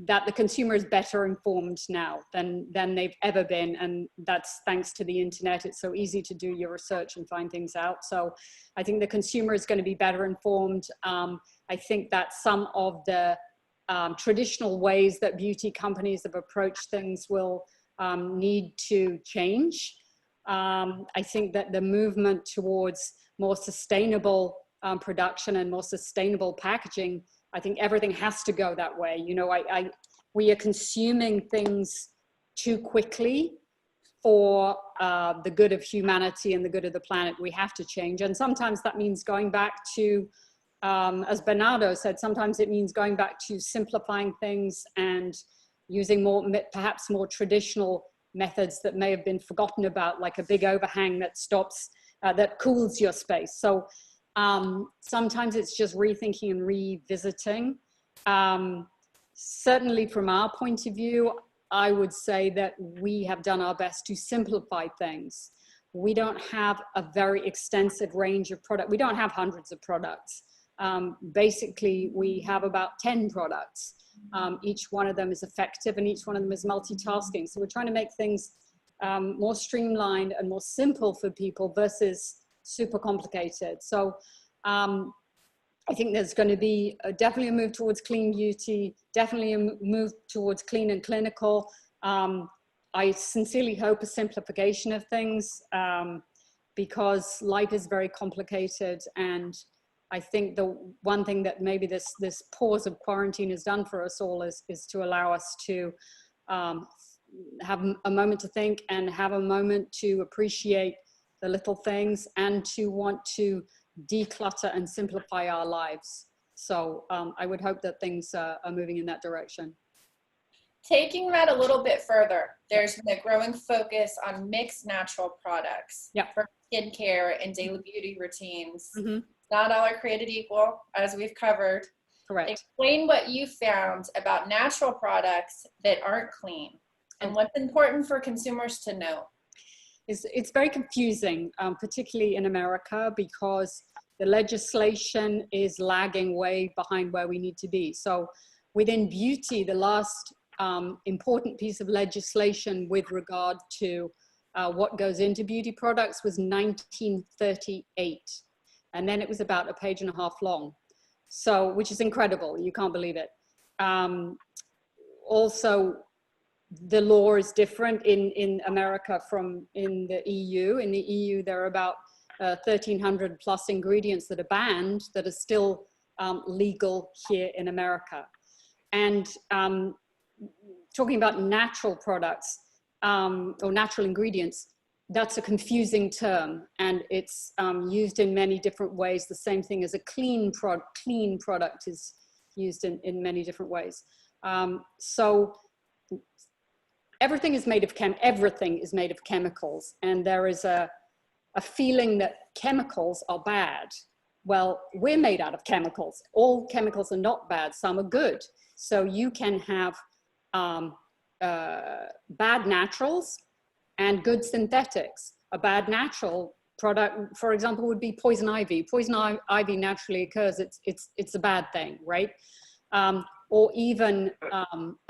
that the consumer is better informed now than they've ever been, and that's thanks to the internet. It's so easy to do your research and find things out. So I think the consumer is going to be better informed. I think that some of the traditional ways that beauty companies have approached things will need to change. I think that the movement towards more sustainable production and more sustainable packaging, I think everything has to go that way. We are consuming things too quickly for the good of humanity and the good of the planet. We have to change. And sometimes that means going back to, as Bernardo said, sometimes it means going back to simplifying things and using perhaps more traditional methods that may have been forgotten about, like a big overhang that stops, that cools your space. So sometimes it's just rethinking and revisiting. Certainly from our point of view, I would say that we have done our best to simplify things. We don't have a very extensive range of product. We don't have hundreds of products. basically we have about 10 products. Each one of them is effective and each one of them is multitasking. So we're trying to make things more streamlined and more simple for people versus super complicated. So I think there's going to be definitely a move towards clean beauty, definitely a move towards clean and clinical. I sincerely hope a simplification of things because life is very complicated. And I think the one thing that maybe this pause of quarantine has done for us all is to allow us to have a moment to think and have a moment to appreciate the little things and to want to declutter and simplify our lives. So I would hope that things are moving in that direction. Taking that a little bit further, there's been a growing focus on mixed natural products for skincare and daily beauty routines. Not all are created equal, as we've covered. Correct. Explain what you found about natural products that aren't clean and what's important for consumers to know. It's very confusing, particularly in America, because the legislation is lagging way behind where we need to be. So within beauty, the last important piece of legislation with regard to what goes into beauty products was 1938. And then it was about a page and a half long. So, which is incredible. You can't believe it. Also, the law is different in America from in the EU. In the EU, there are about 1,300 plus ingredients that are banned that are still legal here in America. And talking about natural products or natural ingredients, that's a confusing term, and it's used in many different ways. The same thing as a clean product is used in many different ways. So everything is made of chemicals, and there is a feeling that chemicals are bad. Well, we're made out of chemicals. All chemicals are not bad, some are good. So you can have bad naturals and good synthetics. A bad natural product, for example, would be poison ivy. Poison ivy naturally occurs, it's a bad thing, right? Or even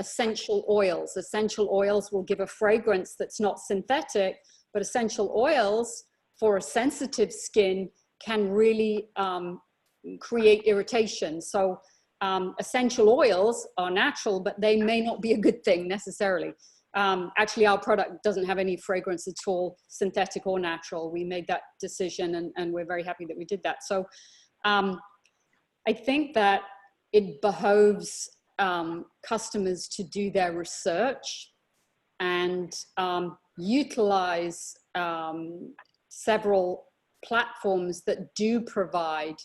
essential oils. Essential oils will give a fragrance that's not synthetic, but essential oils for a sensitive skin can really create irritation. So essential oils are natural, but they may not be a good thing necessarily. Actually, our product doesn't have any fragrance at all, synthetic or natural. We made that decision and we're very happy that we did that. So I think that it behoves customers to do their research and utilize several platforms that do provide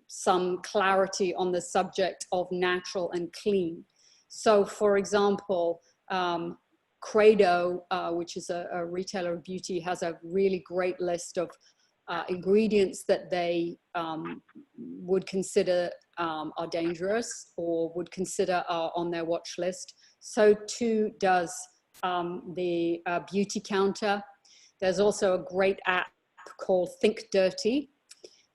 some clarity on the subject of natural and clean. So for example, Credo, which is a retailer of beauty, has a really great list of ingredients that they would consider are dangerous or would consider are on their watch list. So too does the Beauty Counter. There's also a great app called Think Dirty.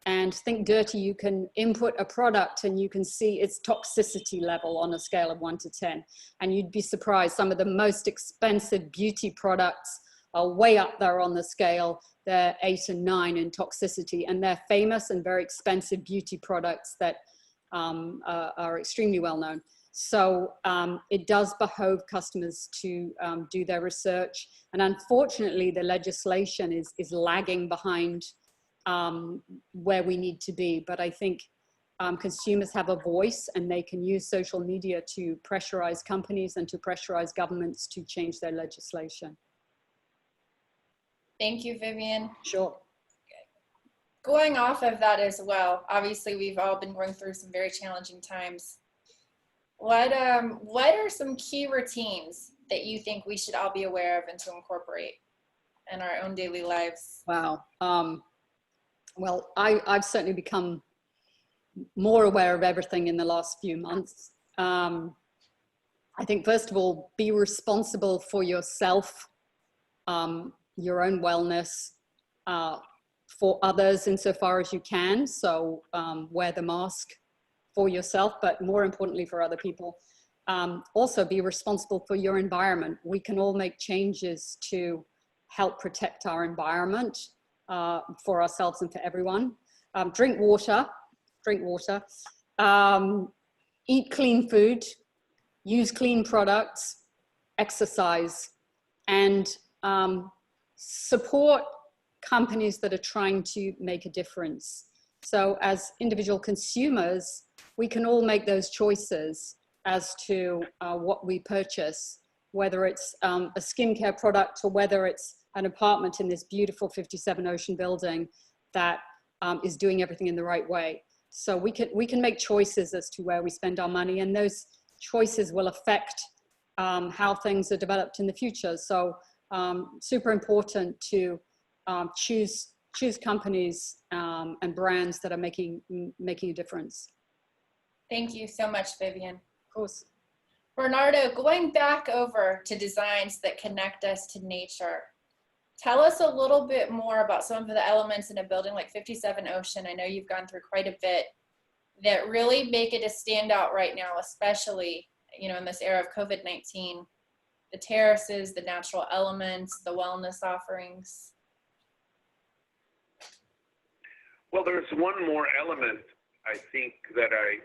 And Think Dirty, you can input a product and you can see its toxicity level on a scale of 1 to 10. And you'd be surprised, some of the most expensive beauty products are way up there on the scale. They're 8 and 9 in toxicity, and they're famous and very expensive beauty products that are extremely well known. So it does behove customers to do their research. And unfortunately, the legislation is lagging behind where we need to be. But I think consumers have a voice, and they can use social media to pressurize companies and to pressurize governments to change their legislation. Thank you, Vivian. Sure. Going off of that as well, obviously we've all been going through some very challenging times. What are some key routines that you think we should all be aware of and to incorporate in our own daily lives? Wow. Well, I've certainly become more aware of everything in the last few months. I think, first of all, be responsible for yourself, your own wellness, for others insofar as you can. So wear the mask for yourself, but more importantly for other people. Also be responsible for your environment. We can all make changes to help protect our environment for ourselves and for everyone. Drink water, eat clean food, use clean products, exercise, and support companies that are trying to make a difference. So as individual consumers, we can all make those choices as to what we purchase, whether it's a skincare product or whether it's an apartment in this beautiful 57 Ocean building that is doing everything in the right way. So we can make choices as to where we spend our money, and those choices will affect how things are developed in the future. So super important to choose companies and brands that are making a difference. Thank you so much, Vivian. Of course. Bernardo, going back over to designs that connect us to nature, tell us a little bit more about some of the elements in a building like 57 Ocean. I know you've gone through quite a bit that really make it a standout right now, especially, you know, in this era of COVID-19, the terraces, the natural elements, the wellness offerings. Well, there's one more element I think that I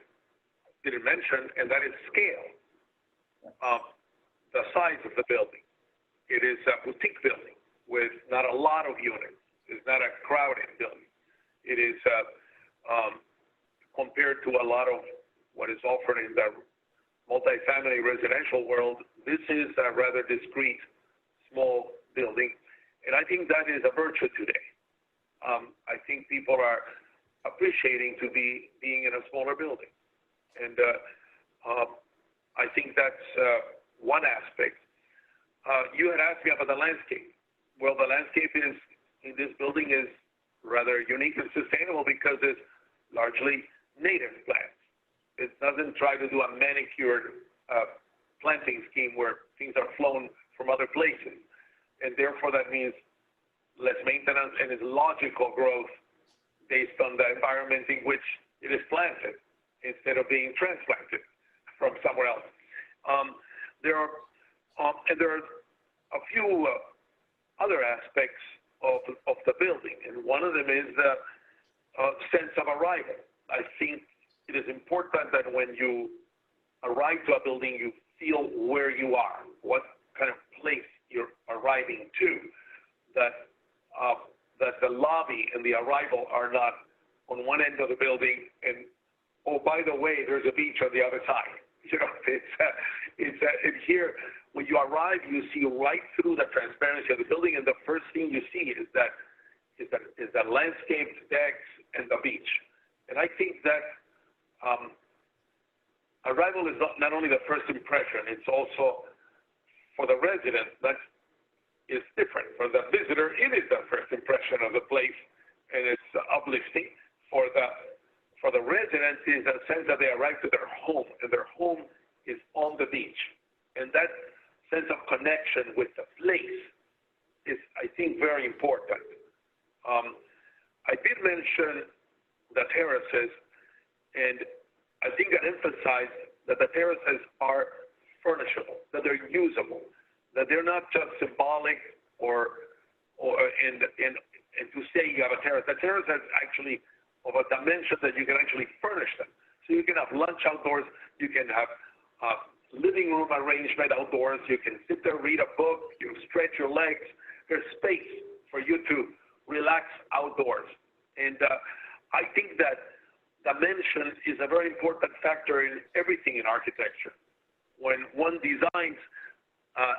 didn't mention, and that is scale. The size of the building. It is a boutique building with not a lot of units. It's not a crowded building. It is compared to a lot of what is offered in the multifamily residential world, this is a rather discreet, small building. And I think that is a virtue today. I think people are appreciating to being in a smaller building. And I think that's one aspect. You had asked me about the landscape. Well, the landscape in this building is rather unique and sustainable because it's largely native plants. It doesn't try to do a manicured planting scheme where things are flown from other places. And therefore that means less maintenance and is logical growth based on the environment in which it is planted instead of being transplanted from somewhere else. There are a few other aspects of the building, and one of them is the sense of arrival. I think it is important that when you arrive to a building, you feel where you are, what kind of place you're arriving to, that the lobby and the arrival are not on one end of the building and, oh, by the way, there's a beach on the other side. You know, it's here. When you arrive, you see right through the transparency of the building, and the first thing you see is the landscaped decks and the beach. And I think that arrival is not only the first impression; it's also for the resident that is different. For the visitor, it is the first impression of the place, and it's uplifting. For the residents, is a sense that they arrive to their home, and their home is on the beach. And that sense of connection with the place is, I think, very important. I did mention the terraces, and I think I emphasized that the terraces are furnishable, that they're usable, that they're not just symbolic and to say you have a terrace. The terrace has actually of a dimension that you can actually furnish them. So you can have lunch outdoors, you can have living room arrangement outdoors, you can sit there, read a book, you stretch your legs. There's space for you to relax outdoors. And I think that dimension is a very important factor in everything in architecture. When one designs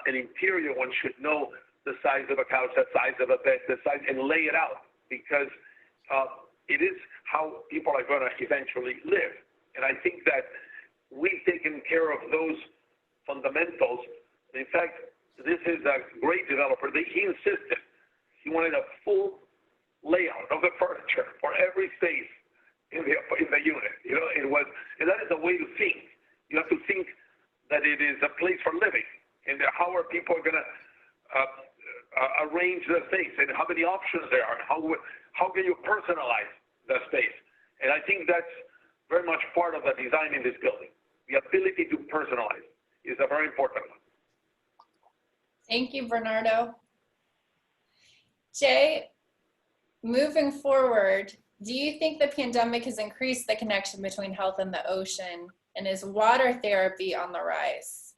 an interior, one should know the size of a couch, the size of a bed, the size, and lay it out, because it is how people are going to eventually live. And I think that we've taken care of those fundamentals. In fact, this is a great developer. He insisted. He wanted a full layout of the furniture for every space in the unit. You know, and that is a way to think. You have to think that it is a place for living, and how are people going to arrange the space, and how many options there are, how can you personalize the space? And I think that's very much part of the design in this building. The ability to personalize is a very important one. Thank you, Bernardo. Jay, moving forward, do you think the pandemic has increased the connection between health and the ocean? And is water therapy on the rise?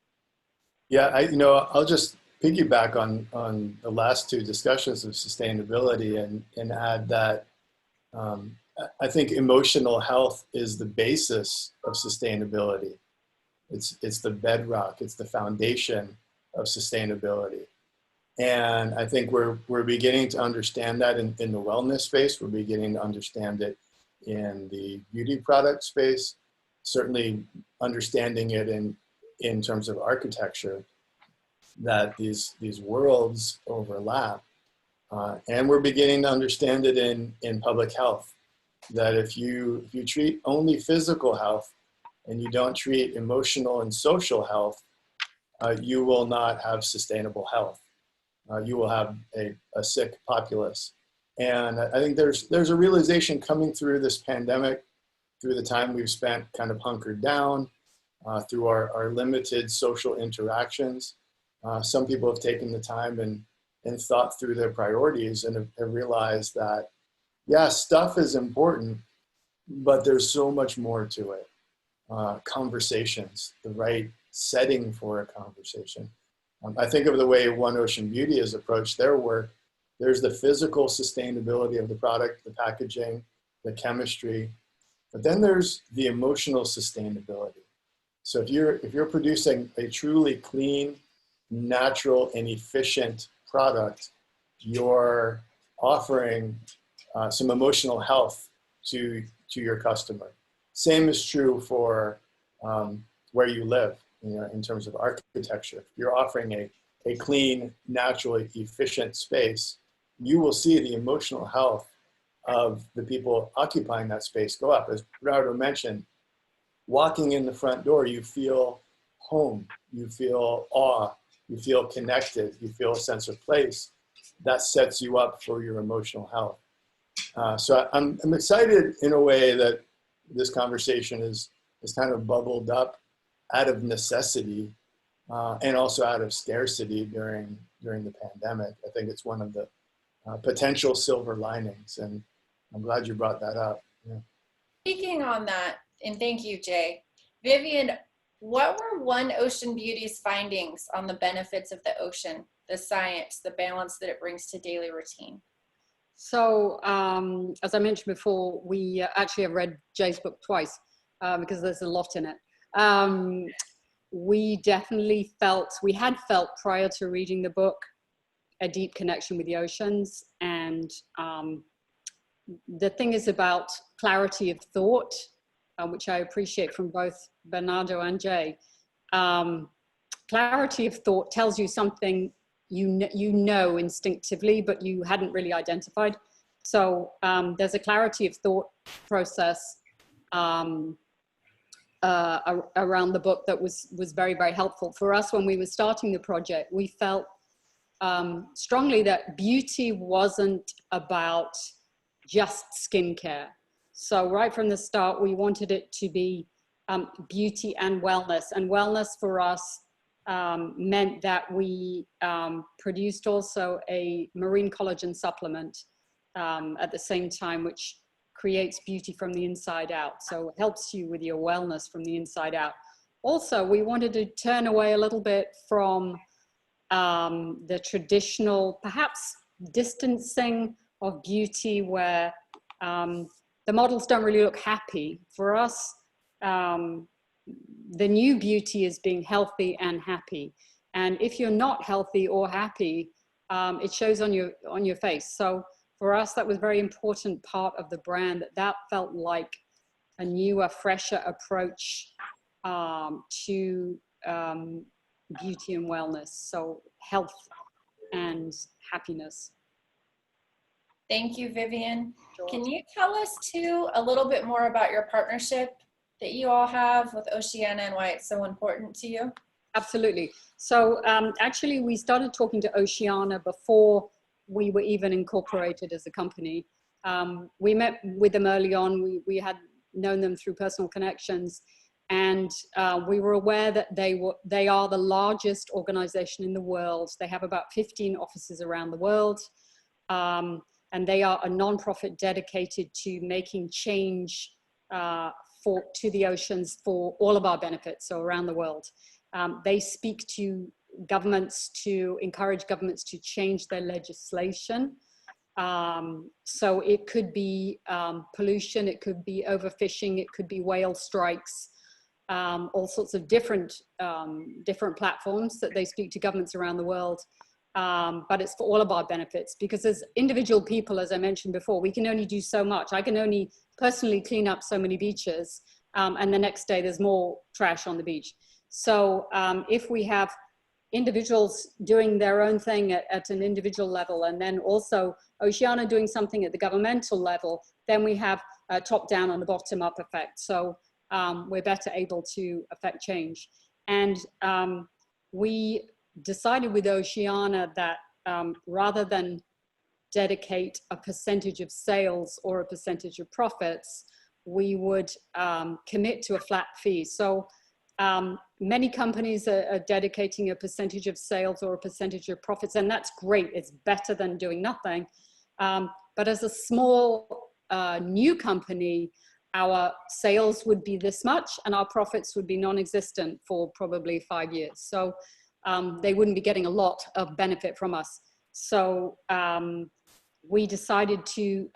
Yeah, I'll just piggyback on the last two discussions of sustainability and add that I think emotional health is the basis of sustainability. It's the bedrock, it's the foundation of sustainability. And I think we're beginning to understand that in the wellness space. We're beginning to understand it in the beauty product space, certainly understanding it in terms of architecture, that these worlds overlap. And we're beginning to understand it in public health, that if you treat only physical health and you don't treat emotional and social health, you will not have sustainable health. You will have a sick populace. And I think there's a realization coming through this pandemic, through the time we've spent kind of hunkered down, through our limited social interactions. Some people have taken the time and thought through their priorities and have realized that, yeah, stuff is important, but there's so much more to it. Conversations, the right setting for a conversation. I think of the way One Ocean Beauty has approached their work. There's the physical sustainability of the product, the packaging, the chemistry, but then there's the emotional sustainability. So if you're producing a truly clean, natural, and efficient product, you're offering some emotional health to your customer. Same is true for where you live. In terms of architecture, if you're offering a clean, natural, efficient space, you will see the emotional health of the people occupying that space go up. As Bernardo mentioned, walking in the front door, you feel home, you feel awe, you feel connected, you feel a sense of place. That sets you up for your emotional health. So I'm excited in a way that this conversation is kind of bubbled up out of necessity and also out of scarcity during the pandemic. I think it's one of the potential silver linings, and I'm glad you brought that up. Yeah. Speaking on that, and thank you, Jay. Vivian, what were One Ocean Beauty's findings on the benefits of the ocean, the science, the balance that it brings to daily routine? So, as I mentioned before, we actually have read Jay's book twice because there's a lot in it. We definitely had felt prior to reading the book a deep connection with the oceans, and the thing is about clarity of thought, which I appreciate from both Bernardo and Jay. Clarity of thought tells you something you know instinctively, but you hadn't really identified. So there's a clarity of thought process around the book that was very, very helpful for us. When we were starting the project, we felt strongly that beauty wasn't about just skincare. So right from the start, we wanted it to be beauty and wellness. And wellness for us meant that we produced also a marine collagen supplement at the same time, which creates beauty from the inside out. So it helps you with your wellness from the inside out. Also, we wanted to turn away a little bit from the traditional, perhaps distancing of beauty where the models don't really look happy. For us, the new beauty is being healthy and happy. And if you're not healthy or happy, it shows on your face. So for us, that was a very important part of the brand, that felt like a newer, fresher approach to beauty and wellness. So health and happiness. Thank you, Vivian. Sure. Can you tell us too a little bit more about your partnership that you all have with Oceania and why it's so important to you? Absolutely. So actually, we started talking to Oceania before we were even incorporated as a company. We met with them early on. We had known them through personal connections, and we were aware that they are the largest organization in the world. They have about 15 offices around the world, and they are a nonprofit dedicated to making change to the oceans for all of our benefits, so around the world. They speak to governments to encourage governments to change their legislation. So it could be pollution, it could be overfishing, it could be whale strikes, all sorts of different platforms that they speak to governments around the world. But it's for all of our benefits, because as individual people, as I mentioned before, we can only do so much. I can only personally clean up so many beaches, and the next day there's more trash on the beach. So if we have individuals doing their own thing at an individual level, and then also Oceania doing something at the governmental level, then we have a top-down and a bottom-up effect. So we're better able to affect change. And we decided with Oceania that rather than dedicate a percentage of sales or a percentage of profits, we would commit to a flat fee. So many companies are dedicating a percentage of sales or a percentage of profits, and that's great. It's better than doing nothing. But as a small new company, our sales would be this much and our profits would be non-existent for probably 5 years. So they wouldn't be getting a lot of benefit from us. So we decided to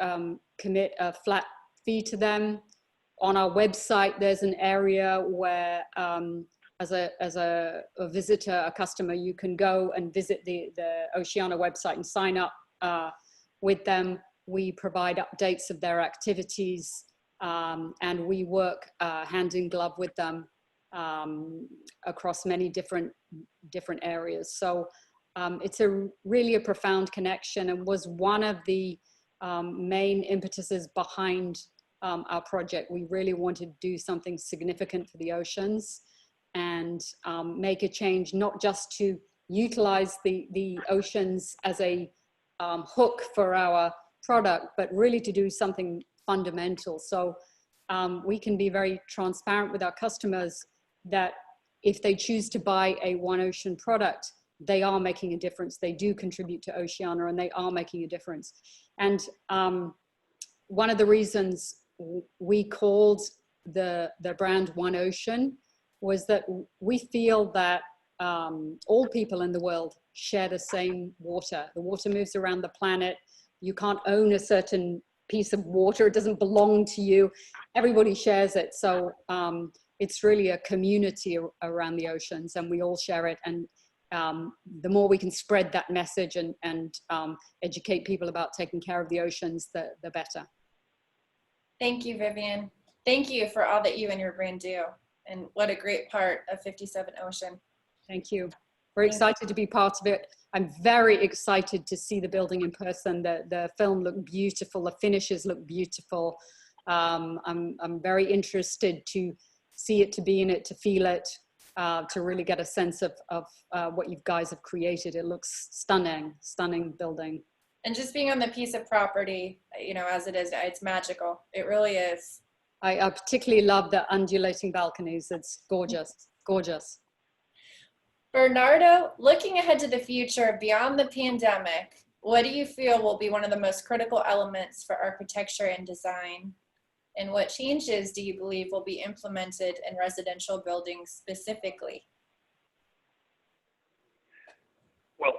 commit a flat fee to them. On our website, there's an area where as a visitor, a customer, you can go and visit the Oceania website and sign up with them. We provide updates of their activities, and we work hand in glove with them across many different areas. So it's really a profound connection, and was one of the main impetuses behind our project. We really wanted to do something significant for the oceans and make a change, not just to utilize the oceans as a hook for our product, but really to do something fundamental. So we can be very transparent with our customers that if they choose to buy a One Ocean product, they are making a difference. They do contribute to Oceania, and they are making a difference. And one of the reasons we called the brand One Ocean was that we feel that all people in the world share the same water. The water moves around the planet. You can't own a certain piece of water. It doesn't belong to you. Everybody shares it. So it's really a community around the oceans, and we all share it. And the more we can spread that message and educate people about taking care of the oceans, the better. Thank you, Vivian. Thank you for all that you and your brand do. And what a great part of 57 Ocean. Thank you. We're excited to be part of it. I'm very excited to see the building in person. The film looked beautiful. The finishes look beautiful. I'm very interested to see it, to be in it, to feel it, to really get a sense of what you guys have created. It looks stunning, stunning building. And just being on the piece of property, you know, as it is, it's magical. It really is. I particularly love the undulating balconies. It's gorgeous, gorgeous. Bernardo, looking ahead to the future beyond the pandemic, what do you feel will be one of the most critical elements for architecture and design? And what changes do you believe will be implemented in residential buildings specifically? Well,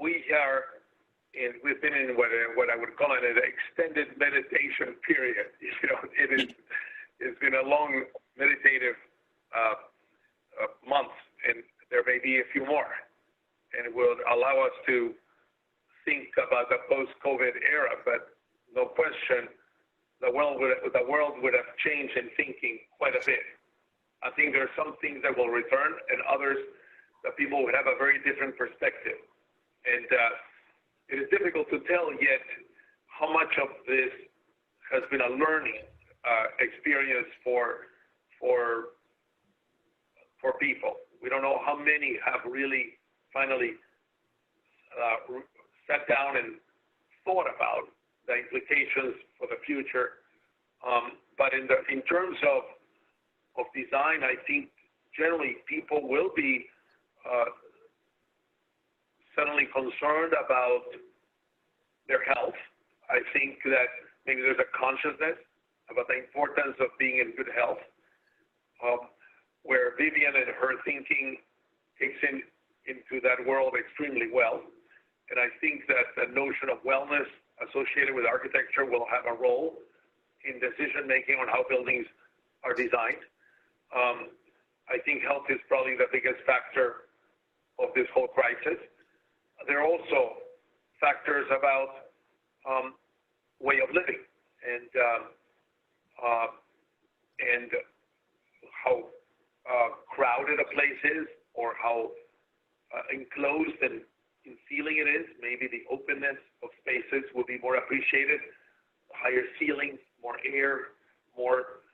we've been in what I would call an extended meditation period. You know, it's been a long meditative month, and there may be a few more, and it will allow us to think about the post-COVID era. But no question, the world would have changed in thinking quite a bit. I think there are some things that will return, and others that people would have a very different perspective. And it is difficult to tell yet how much of this has been a learning experience for people. We don't know how many have really finally sat down and thought about the implications for the future. But in terms of design, I think generally people will be suddenly concerned about their health. I think that maybe there's a consciousness about the importance of being in good health, where Vivian and her thinking takes into that world extremely well. And I think that the notion of wellness associated with architecture will have a role in decision-making on how buildings are designed. I think health is probably the biggest factor of this whole crisis. There are also factors about way of living and how crowded a place is, or how enclosed and in feeling it is. Maybe the openness of spaces will be more appreciated, higher ceilings, more air, more,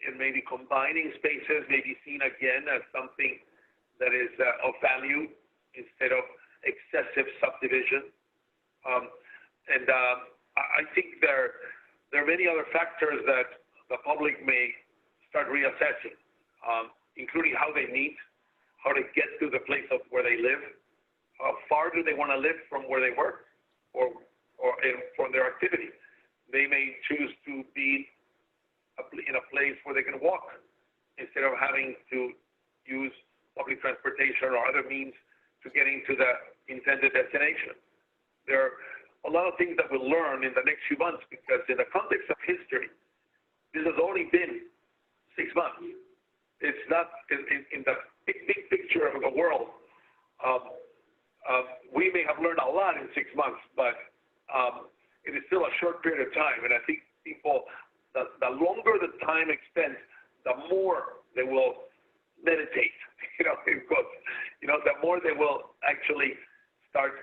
and maybe combining spaces may be seen again as something that is of value instead of excessive subdivision. I think there are many other factors that the public may start reassessing, including how they meet, how to get to the place of where they live, how far do they want to live from where they work or from their activity. They may choose to be in a place where they can walk instead of having to use public transportation or other means to getting to the intended destination. There are a lot of things that we'll learn in the next few months, because in the context of history, this has only been 6 months. It's not in the big picture of the world. We may have learned a lot in 6 months, but it is still a short period of time. And I think people, the longer the time extends, the more they will meditate, the more they will actually start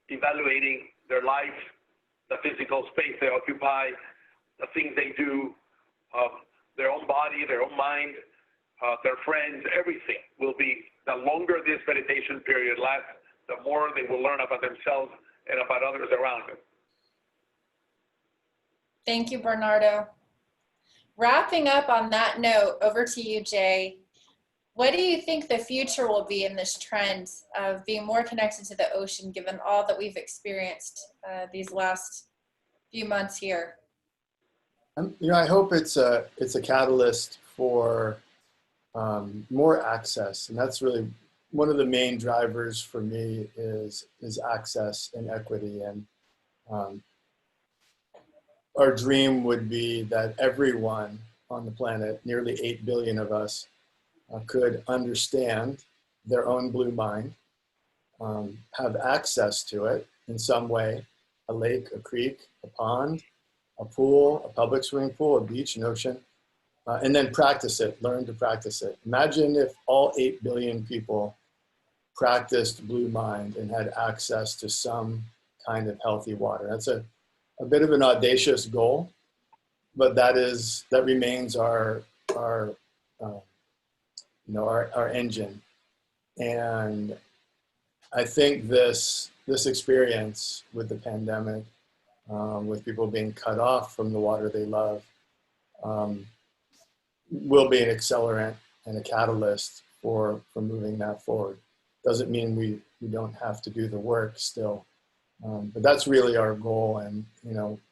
evaluating their life, the physical space they occupy, the things they do, their own body, their own mind, their friends, everything will be, the longer this meditation period lasts, the more they will learn about themselves and about others around them. Thank you, Bernardo. Wrapping up on that note, over to you, Jay. What do you think the future will be in this trend of being more connected to the ocean, given all that we've experienced these last few months here? I hope it's a catalyst for more access, and that's really one of the main drivers for me is access and equity. And our dream would be that everyone on the planet, nearly 8 billion of us, could understand their own blue mind, have access to it in some way, a lake, a creek, a pond, a pool, a public swimming pool, a beach, an ocean, and then practice it, learn to practice it. Imagine if all 8 billion people practiced blue mind and had access to some kind of healthy water. That's a bit of an audacious goal, but that remains our engine. And I think this experience with the pandemic, with people being cut off from the water they love, will be an accelerant and a catalyst for moving that forward. Doesn't mean we don't have to do the work still, but that's really our goal. And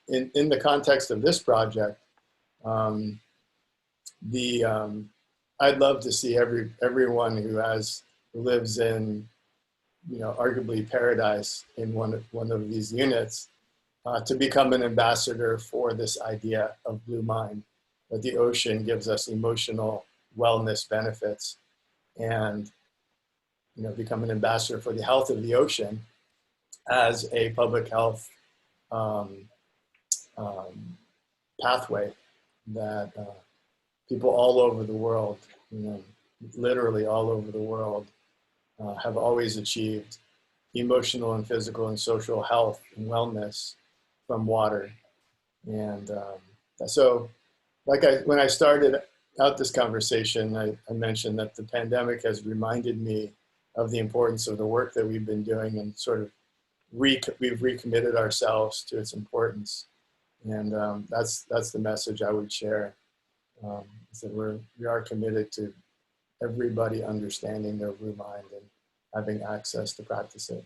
in the context of this project, I'd love to see everyone who lives in arguably paradise in one of these units to become an ambassador for this idea of blue mind, that the ocean gives us emotional wellness benefits, and become an ambassador for the health of the ocean as a public health pathway that people all over the world, literally all over the world, have always achieved emotional and physical and social health and wellness from water. And so when I started out this conversation, I mentioned that the pandemic has reminded me of the importance of the work that we've been doing and sort of we've recommitted ourselves to its importance. And that's the message I would share, is that we are committed to everybody understanding their blue mind and having access to practice it.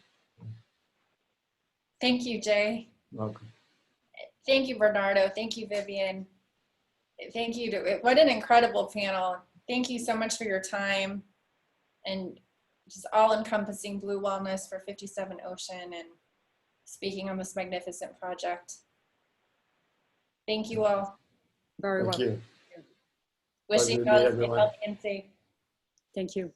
Thank you, Jay. Welcome. Thank you, Bernardo. Thank you, Vivian. Thank you. What an incredible panel. Thank you so much for your time and just all-encompassing blue wellness for 57 Ocean and speaking on this magnificent project. Thank you all. Very well. Thank you. Wishing you Pleasure to all meet to stay everyone. healthy and safe. Thank you.